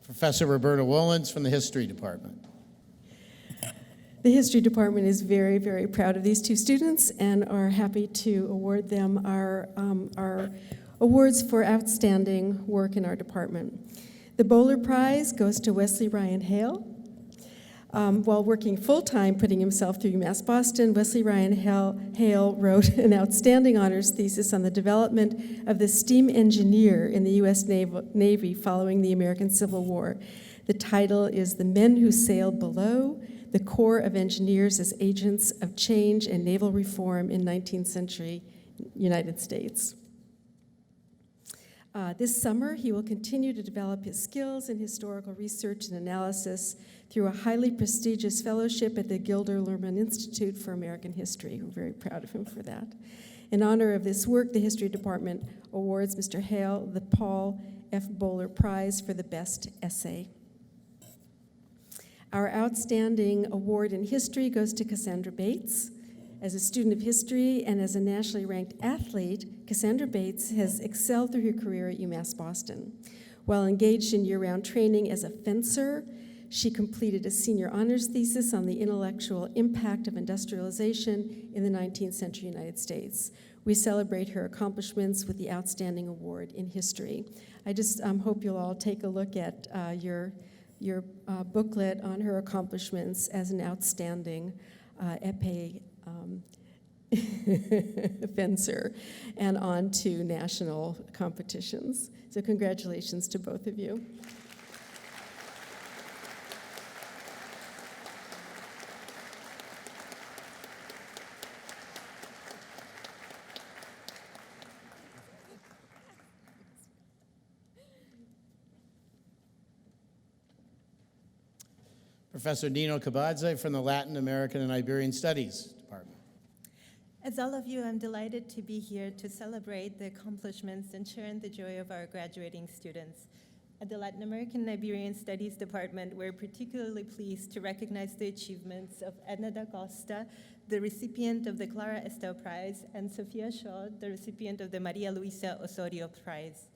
Professor Roberta Woolens from the History Department. The History Department is very, very proud of these two students and are happy to award them our awards for outstanding work in our department. The Bowler Prize goes to Wesley Ryan Hale. While working full-time putting himself through UMass Boston, Wesley Ryan Hale wrote an outstanding honors thesis on the development of the steam engineer in the U.S. Navy following the American Civil War. The title is The Men Who Sailed Below, the Corps of Engineers as Agents of Change and Naval Reform in 19th Century United States. This summer, he will continue to develop his skills in historical research and analysis through a highly prestigious fellowship at the Gilder Lehrman Institute for American History. We're very proud of him for that. In honor of this work, the History Department awards Mr. Hale the Paul F. Bowler Prize for the Best Essay. Our outstanding award in history goes to Cassandra Bates. As a student of history and as a nationally ranked athlete, Cassandra Bates has excelled through her career at UMass Boston. While engaged in year-round training as a fencer, she completed a senior honors thesis on the intellectual impact of industrialization in the 19th century United States. We celebrate her accomplishments with the Outstanding Award in History. I just hope you'll all take a look at your booklet on her accomplishments as an outstanding épée fencer and on to national competitions. So congratulations to both of you. Professor Nino Cabadze from the Latin American and Iberian Studies Department. As all of you, I'm delighted to be here to celebrate the accomplishments and share in the joy of our graduating students. At the Latin American and Iberian Studies Department, we're particularly pleased to recognize the achievements of Edna da Costa, the recipient of the Clara Estel Prize, and Sofia Shaw, the recipient of the Maria Luisa Osorio Prize.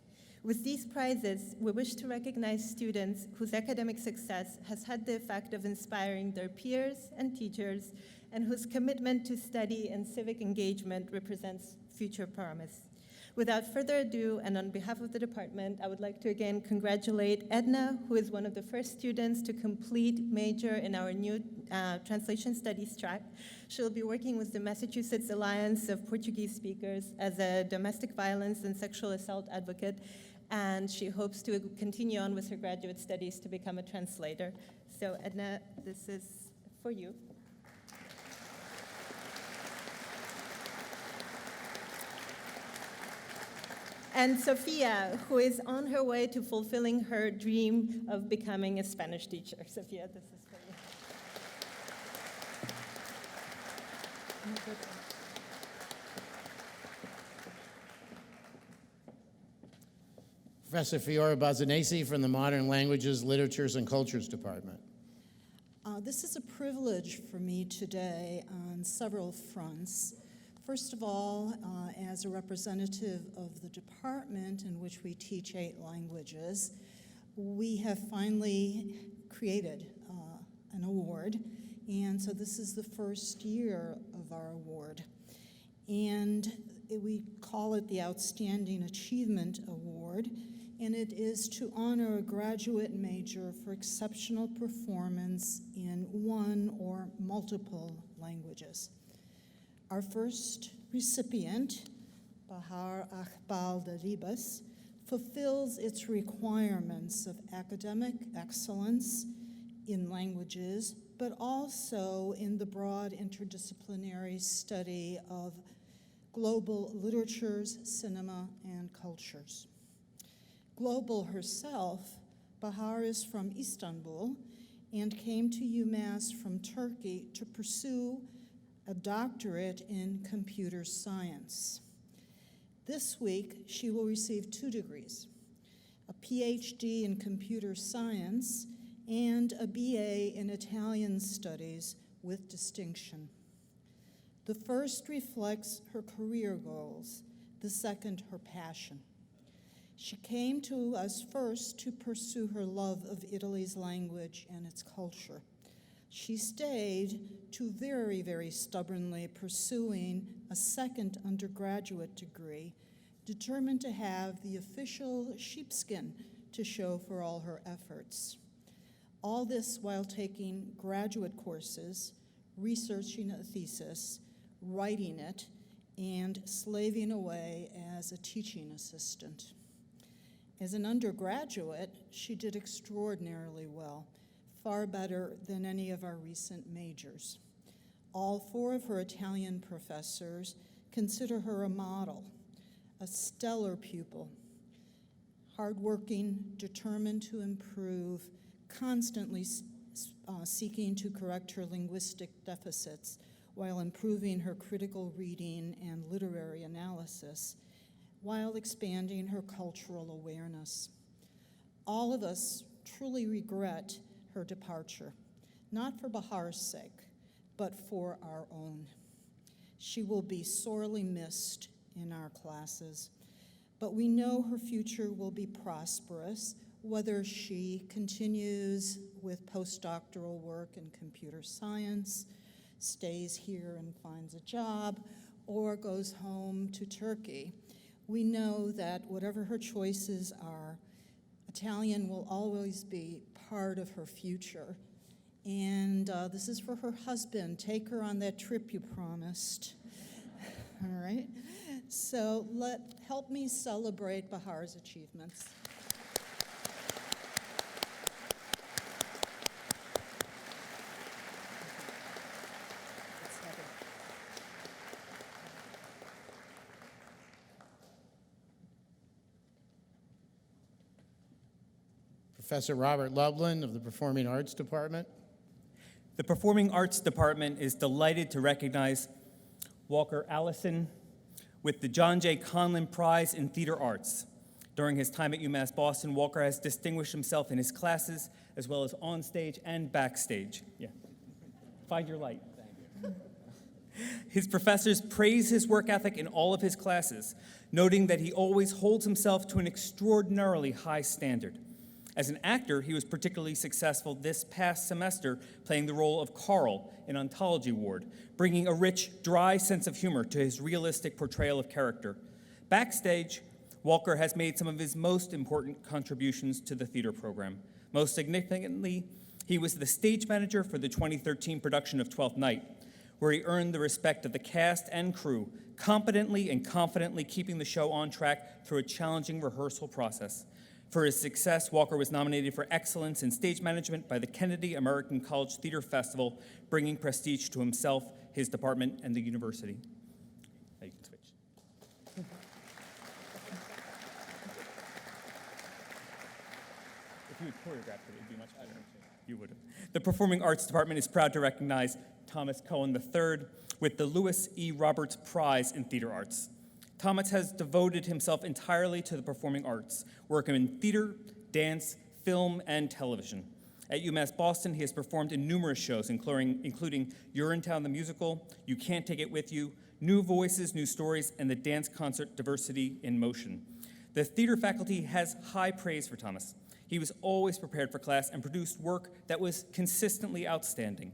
With these prizes, we wish to recognize students whose academic success has had the effect of inspiring their peers and teachers, and whose commitment to study and civic engagement represents future promise. Without further ado, and on behalf of the department, I would like to again congratulate Edna, who is one of the first students to complete major in our new translation studies track. She'll be working with the Massachusetts Alliance of Portuguese Speakers as a domestic violence and sexual assault advocate, and she hopes to continue on with her graduate studies to become a translator. So Edna, this is for you. And Sofia, who is on her way to fulfilling her dream of becoming a Spanish teacher. Sofia, this is for you. Professor Fiora Bazanesi from the Modern Languages, Literatures, and Cultures Department. This is a privilege for me today on several fronts. First of all, as a representative of the department in which we teach 8 languages, we have finally created an award, and so this is the first year of our award. and we call it the Outstanding Achievement Award, and it is to honor a graduate major for exceptional performance in one or multiple languages. Our first recipient, Bahar Akbal Daribas, fulfills its requirements of academic excellence in languages, but also in the broad interdisciplinary study of global literatures, cinema, and cultures. Global herself, Bahar is from Istanbul and came to UMass from Turkey to pursue a doctorate in computer science. This week, she will receive 2 degrees, a PhD in computer science and a BA in Italian studies with distinction. The first reflects her career goals, the second her passion. She came to us first to pursue her love of Italy's language and its culture. She stayed to very, very stubbornly pursuing a second undergraduate degree, determined to have the official sheepskin to show for all her efforts. All this while taking graduate courses, researching a thesis, writing it, and slaving away as a teaching assistant. As an undergraduate, she did extraordinarily well, far better than any of our recent majors. All 4 of her Italian professors consider her a model, a stellar pupil, hardworking, determined to improve, constantly seeking to correct her linguistic deficits while improving her critical reading and literary analysis, while expanding her cultural awareness. All of us truly regret her departure, not for Bahar's sake, but for our own. She will be sorely missed in our classes, but we know her future will be prosperous, whether she continues with postdoctoral work in computer science, stays here and finds a job, or goes home to Turkey. We know that whatever her choices are, Italian will always be part of her future. And this is for her husband. Take her on that trip you promised. All right? So help me celebrate Bahar's achievements. Professor Robert Lublin of the Performing Arts Department. The Performing Arts Department is delighted to recognize Walker Allison with the John J. Conlon Prize in Theater Arts. During his time at UMass Boston, Walker has distinguished himself in his classes as well as on stage and backstage. Yeah. Find your light. Thank you. His professors praise his work ethic in all of his classes, noting that he always holds himself to an extraordinarily high standard. As an actor, he was particularly successful this past semester playing the role of Carl in Ontology Ward, bringing a rich, dry sense of humor to his realistic portrayal of character. Backstage, Walker has made some of his most important contributions to the theater program. Most significantly, he was the stage manager for the 2013 production of Twelfth Night, where he earned the respect of the cast and crew, competently and confidently keeping the show on track through a challenging rehearsal process. For his success, Walker was nominated for Excellence in Stage Management by the Kennedy American College Theater Festival, bringing prestige to himself, his department, and the university. Now you can switch. If you would choreograph it, it would be much better. You would have. The Performing Arts Department is proud to recognize Thomas Cohen III with the Lewis E. Roberts Prize in Theater Arts. Thomas has devoted himself entirely to the performing arts, working in theater, dance, film, and television. At UMass Boston, he has performed in numerous shows, including Urinetown the Musical, You Can't Take It With You, New Voices, New Stories, and the dance concert Diversity in Motion. The theater faculty has high praise for Thomas. He was always prepared for class and produced work that was consistently outstanding.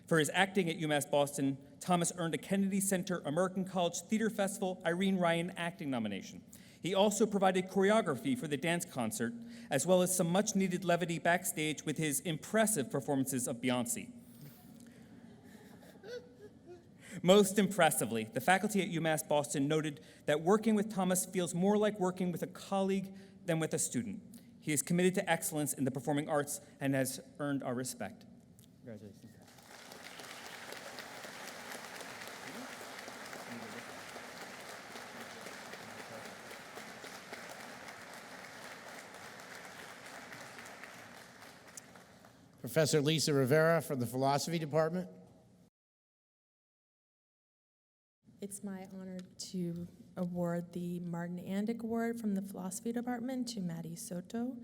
For his acting at UMass Boston, Thomas earned a Kennedy Center American College Theater Festival Irene Ryan acting nomination. He also provided choreography for the dance concert, as well as some much-needed levity backstage with his impressive performances of Beyoncé. Most impressively, the faculty at UMass Boston noted that working with Thomas feels more like working with a colleague than with a student. He is committed to excellence in the performing arts and has earned our respect. Congratulations. Professor Lisa Rivera from the Philosophy Department. It's my honor to award the Martin Andick Award from the Philosophy Department to Maddie Soto.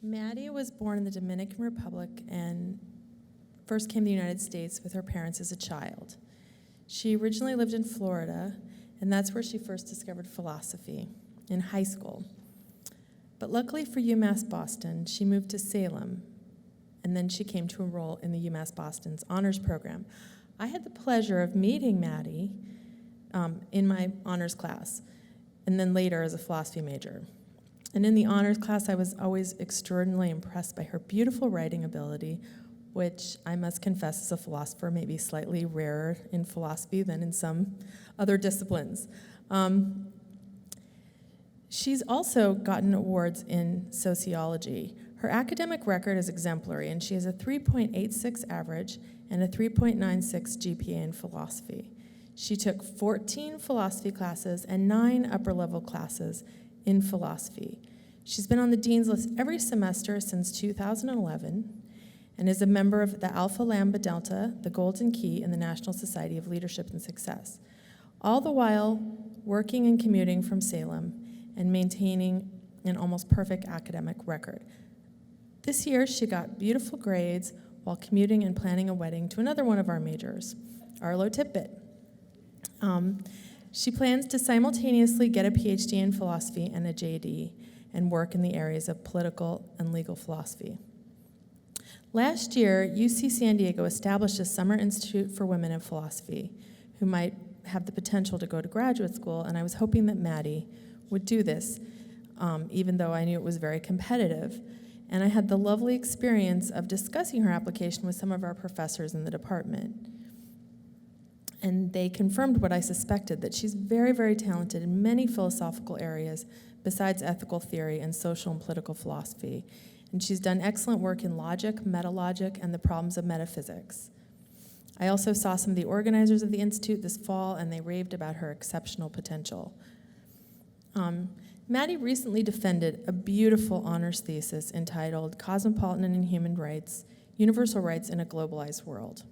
Maddie was born in the Dominican Republic and first came to the United States with her parents as a child. She originally lived in Florida, and that's where she first discovered philosophy, in high school. But luckily for UMass Boston, she moved to Salem, and then she came to enroll in the UMass Boston's honors program. I had the pleasure of meeting Maddie in my honors class, and then later as a philosophy major. And in the honors class, I was always extraordinarily impressed by her beautiful writing ability, which I must confess as a philosopher may be slightly rarer in philosophy than in some other disciplines. She's also gotten awards in sociology. Her academic record is exemplary, and she has a 3.86 average and a 3.96 GPA in philosophy. She took 14 philosophy classes and 9 upper-level classes in philosophy. She's been on the Dean's List every semester since 2011 and is a member of the Alpha Lambda Delta, the Golden Key, and the National Society of Leadership and Success, all the while working and commuting from Salem and maintaining an almost perfect academic record. This year, she got beautiful grades while commuting and planning a wedding to another one of our majors, Arlo Tippett. She plans to simultaneously get a PhD in philosophy and a JD and work in the areas of political and legal philosophy. Last year, UC San Diego established a summer institute for women in philosophy who might have the potential to go to graduate school, and I was hoping that Maddie would do this, even though I knew it was very competitive. And I had the lovely experience of discussing her application with some of our professors in the department. And they confirmed what I suspected, that she's very, very talented in many philosophical areas besides ethical theory and social and political philosophy. And she's done excellent work in logic, metalogic, and the problems of metaphysics. I also saw some of the organizers of the Institute this fall, and they raved about her exceptional potential. Maddie recently defended a beautiful honors thesis entitled Cosmopolitan and Human Rights, Universal Rights in a Globalized World.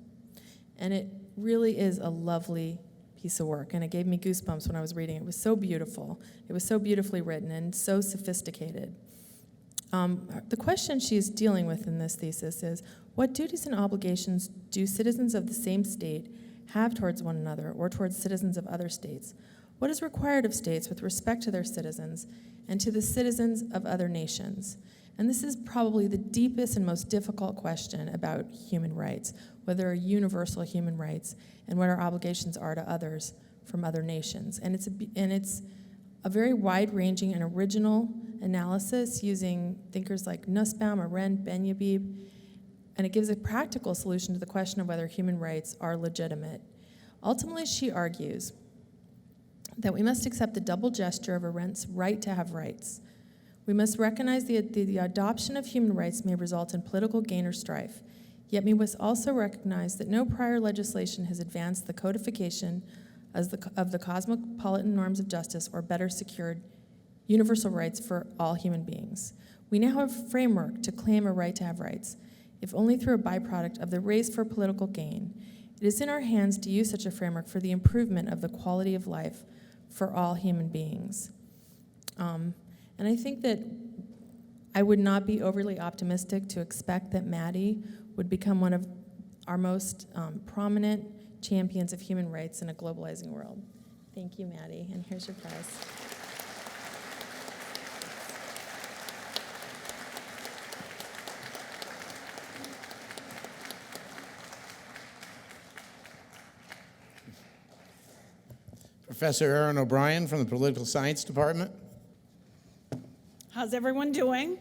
And it really is a lovely piece of work, and it gave me goosebumps when I was reading it. It was so beautiful. It was so beautifully written and so sophisticated. The question she's dealing with in this thesis is, what duties and obligations do citizens of the same state have towards one another or towards citizens of other states? What is required of states with respect to their citizens and to the citizens of other nations? And this is probably the deepest and most difficult question about human rights, whether are universal human rights and what our obligations are to others from other nations. And it's a very wide-ranging and original analysis using thinkers like Nussbaum, Arendt, Ben-Yabib, and it gives a practical solution to the question of whether human rights are legitimate. Ultimately, she argues that we must accept the double gesture of Arendt's right to have rights. We must recognize the adoption of human rights may result in political gain or strife, yet we must also recognize that no prior legislation has advanced the codification of the cosmopolitan norms of justice or better secured universal rights for all human beings. We now have a framework to claim a right to have rights, if only through a byproduct of the race for political gain. It is in our hands to use such a framework for the improvement of the quality of life for all human beings. And I think that I would not be overly optimistic to expect that Maddie would become one of our most prominent champions of human rights in a globalizing world. Thank you, Maddie, and here's your prize. Professor Erin O'Brien from the Political Science Department. How's everyone doing?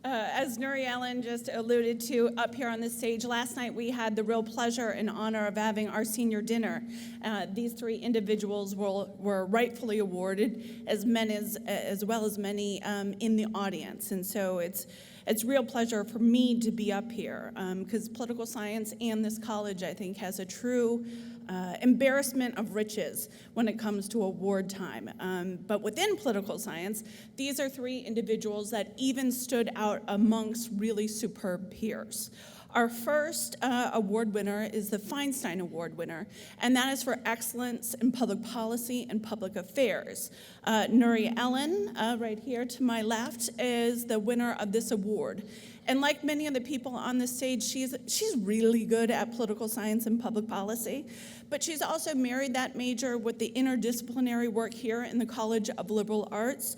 As Nuri Ellen just alluded to up here on the stage, last night we had the real pleasure and honor of having our senior dinner. These three individuals were rightfully awarded, as well as many in the audience. And so it's real pleasure for me to be up here because political science and this college, I think, has a true embarrassment of riches when it comes to award time. But within political science, these are three individuals that even stood out amongst really superb peers. Our first award winner is the Feinstein Award winner, and that is for excellence in public policy and public affairs. Nuri Ellen, right here to my left, is the winner of this award. And like many of the people on the stage, she's really good at political science and public policy, but she's also married that major with the interdisciplinary work here in the College of Liberal Arts.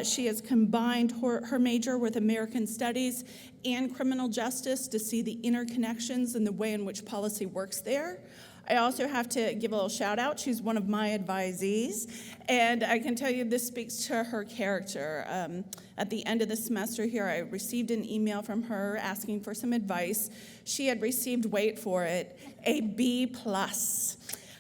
She has combined her major with American Studies and criminal justice to see the interconnections and the way in which policy works there. I also have to give a little shout out. She's one of my advisees, and I can tell you this speaks to her character. At the end of the semester here, I received an email from her asking for some advice. She had received, wait for it, a B+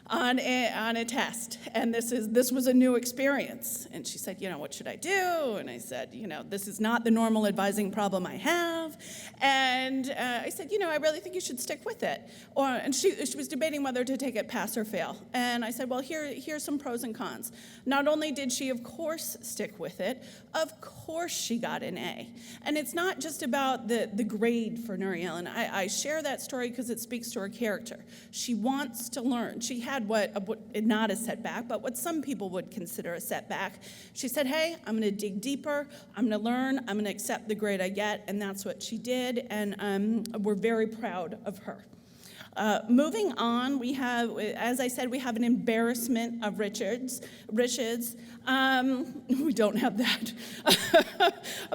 on a test, and this was a new experience. And she said, what should I do? And I said, this is not the normal advising problem I have. And I said, I really think you should stick with it. And she was debating whether to take it pass or fail. And I said, well, here's some pros and cons. Not only did she, of course, stick with it, of course she got an A. And it's not just about the grade for Nuri Ellen. I share that story because it speaks to her character. She wants to learn. She had not a setback, but what some people would consider a setback. She said, hey, I'm going to dig deeper, I'm going to learn, I'm going to accept the grade I get, and that's what she did, and we're very proud of her. Moving on, we have, as I said, we have an embarrassment of riches. We don't have that.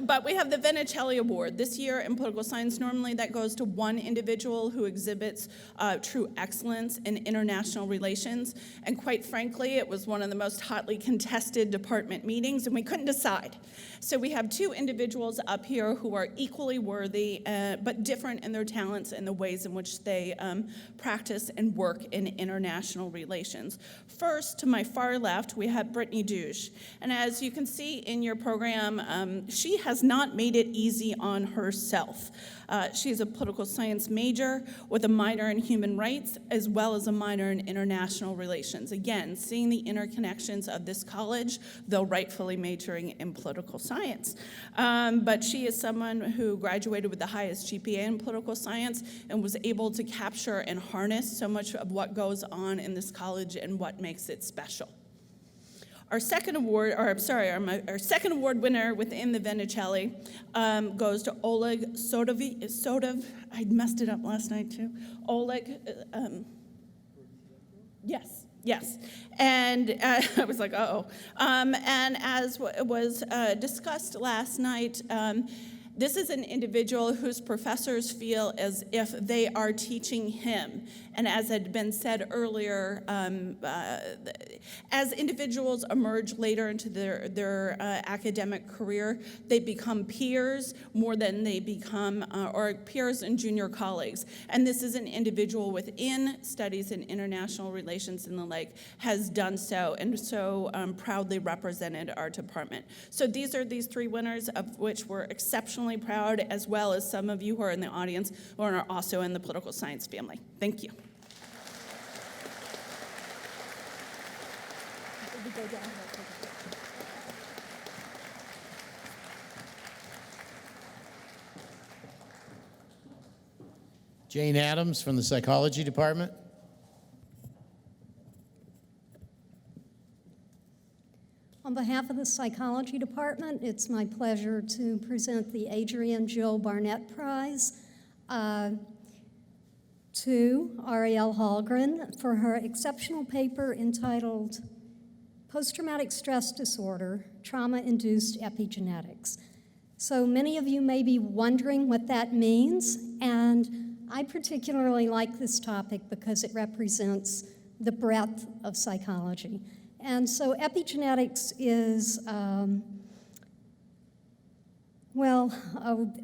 But we have the Venicelli Award. This year in political science, normally that goes to one individual who exhibits true excellence in international relations. And quite frankly, it was one of the most hotly contested department meetings, and we couldn't decide. So we have two individuals up here who are equally worthy, but different in their talents and the ways in which they practice and work in international relations. First, to my far left, we have Brittany Douche. And as you can see in your program, she has not made it easy on herself. She's a political science major with a minor in human rights, as well as a minor in international relations. Again, seeing the interconnections of this college, though rightfully majoring in political science. But she is someone who graduated with the highest GPA in political science and was able to capture and harness so much of what goes on in this college and what makes it special. Our second award, our second award winner within the Venicelli goes to Oleg Sodov. I messed it up last night too. Oleg, yes. And I was like, uh-oh. And as was discussed last night, this is an individual whose professors feel as if they are teaching him. And as had been said earlier, as individuals emerge later into their academic career, they become peers more than they become, or peers and junior colleagues. And this is an individual within studies in international relations and the like, has done so, and so proudly represented our department. So these are these three winners, of which we're exceptionally proud, as well as some of you who are in the audience who are also in the political science family. Thank you. Jane Adams from the Psychology Department. On behalf of the Psychology Department, it's my pleasure to present the Adrienne Jill Barnett Prize to Arielle Hallgren for her exceptional paper entitled Post-Traumatic Stress Disorder, Trauma-Induced Epigenetics. So many of you may be wondering what that means, and I particularly like this topic because it represents the breadth of psychology. And so epigenetics is, a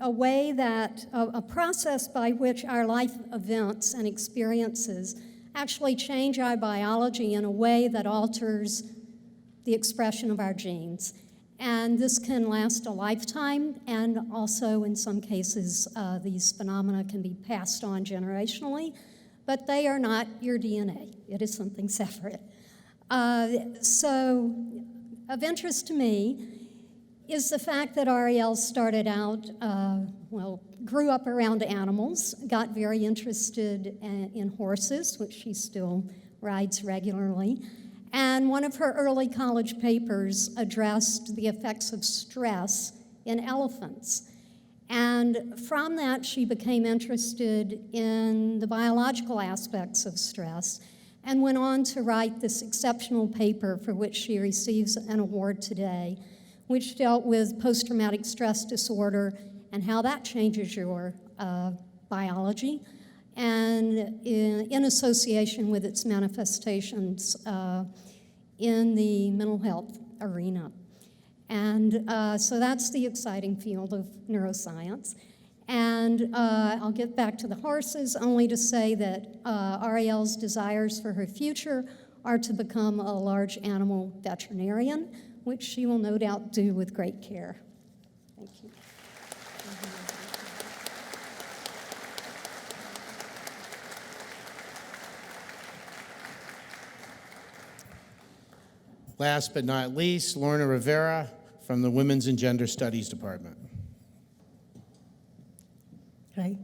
way that, a process by which our life events and experiences actually change our biology in a way that alters the expression of our genes. And this can last a lifetime, and also in some cases, these phenomena can be passed on generationally, but they are not your DNA. It is something separate. So of interest to me is the fact that Ariel started out, grew up around animals, got very interested in horses, which she still rides regularly. And one of her early college papers addressed the effects of stress in elephants. And from that, she became interested in the biological aspects of stress and went on to write this exceptional paper for which she receives an award today, which dealt with post-traumatic stress disorder and how that changes your biology, and in association with its manifestations in the mental health arena. And so that's the exciting field of neuroscience. And I'll get back to the horses, only to say that Ariel's desires for her future are to become a large animal veterinarian, which she will no doubt do with great care. Thank you. Last but not least, Lorna Rivera from the Women's and Gender Studies Department. Hi.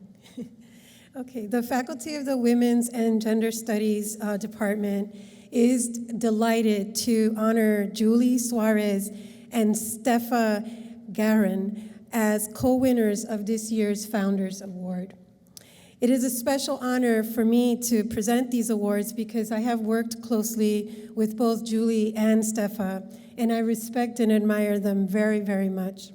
Okay, the Faculty of the Women's and Gender Studies Department is delighted to honor Julie Suarez and Stefa Garin as co-winners of this year's Founders Award. It is a special honor for me to present these awards because I have worked closely with both Julie and Stefa, and I respect and admire them very, very much.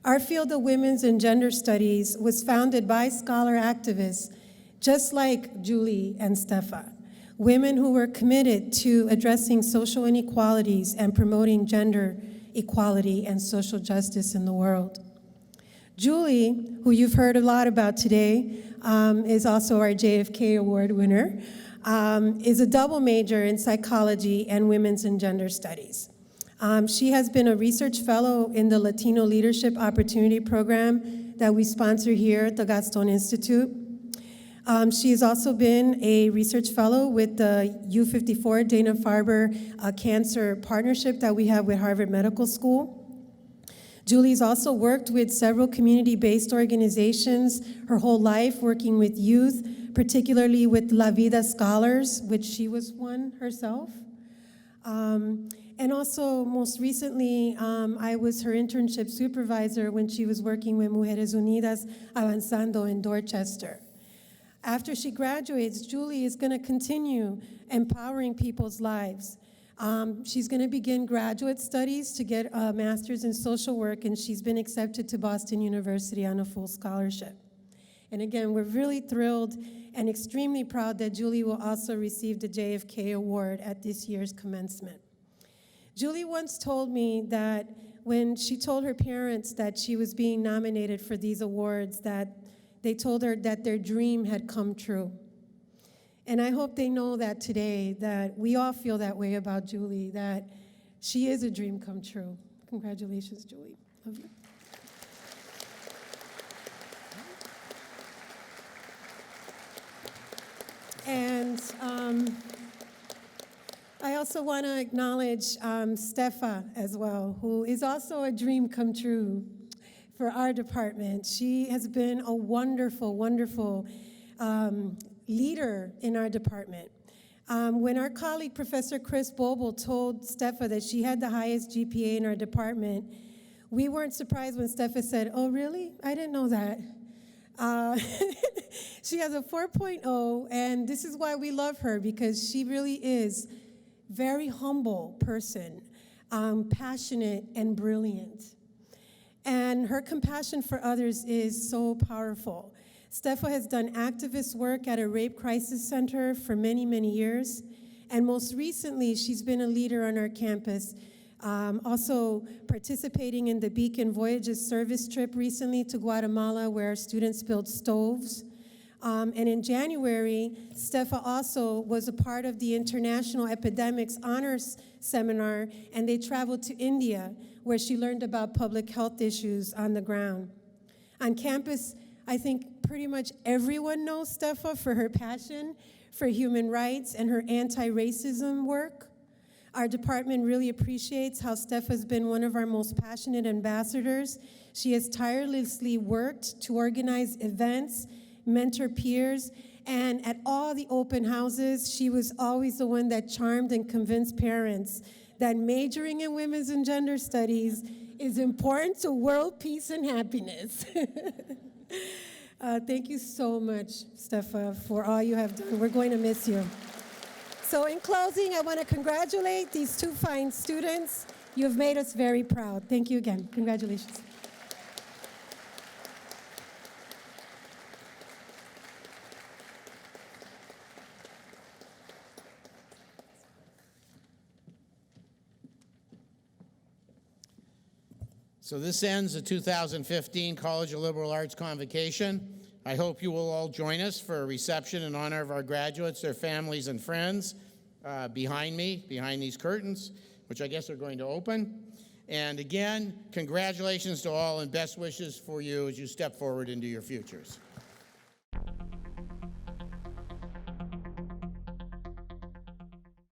Our field of women's and gender studies was founded by scholar activists just like Julie and Stefa, women who were committed to addressing social inequalities and promoting gender equality and social justice in the world. Julie, who you've heard a lot about today, is also our JFK Award winner, is a double major in psychology and women's and gender studies. She has been a research fellow in the Latino Leadership Opportunity Program that we sponsor here at the Gaston Institute. She has also been a research fellow with the U54 Dana-Farber Cancer Partnership that we have with Harvard Medical School. Julie's also worked with several community-based organizations her whole life, working with youth, particularly with La Vida Scholars, which she was one herself. And also, most recently, I was her internship supervisor when she was working with Mujeres Unidas Avanzando in Dorchester. After she graduates, Julie is going to continue empowering people's lives. She's going to begin graduate studies to get a master's in social work, and she's been accepted to Boston University on a full scholarship. And again, we're really thrilled and extremely proud that Julie will also receive the JFK Award at this year's commencement. Julie once told me that when she told her parents that she was being nominated for these awards, that they told her that their dream had come true. And I hope they know that today, that we all feel that way about Julie, that she is a dream come true. Congratulations, Julie. Love you. And I also want to acknowledge Stefa as well, who is also a dream come true for our department. She has been a wonderful, wonderful leader in our department. When our colleague, Professor Chris Boble, told Stefa that she had the highest GPA in our department, we weren't surprised when Stefa said, "Oh, really? I didn't know that." She has a 4.0, and this is why we love her, because she really is a very humble person, passionate and brilliant. And her compassion for others is so powerful. Steffa has done activist work at a rape crisis center for many, many years. And most recently, she's been a leader on our campus, also participating in the Beacon Voyages service trip recently to Guatemala, where our students built stoves. And in January, Steffa also was a part of the International Epidemics Honors Seminar, and they traveled to India, where she learned about public health issues on the ground. On campus, I think pretty much everyone knows Steffa for her passion for human rights and her anti-racism work. Our department really appreciates how Steffa's been one of our most passionate ambassadors. She has tirelessly worked to organize events, mentor peers, and at all the open houses, she was always the one that charmed and convinced parents that majoring in women's and gender studies is important to world peace and happiness. Thank you so much, Steffa, for all you have done. We're going to miss you. So in closing, I want to congratulate these two fine students. You have made us very proud. Thank you again. Congratulations. So this ends the 2015 College of Liberal Arts Convocation. I hope you will all join us for a reception in honor of our graduates, their families, and friends behind me, behind these curtains, which I guess are going to open. And again, congratulations to all and best wishes for you as you step forward into your futures.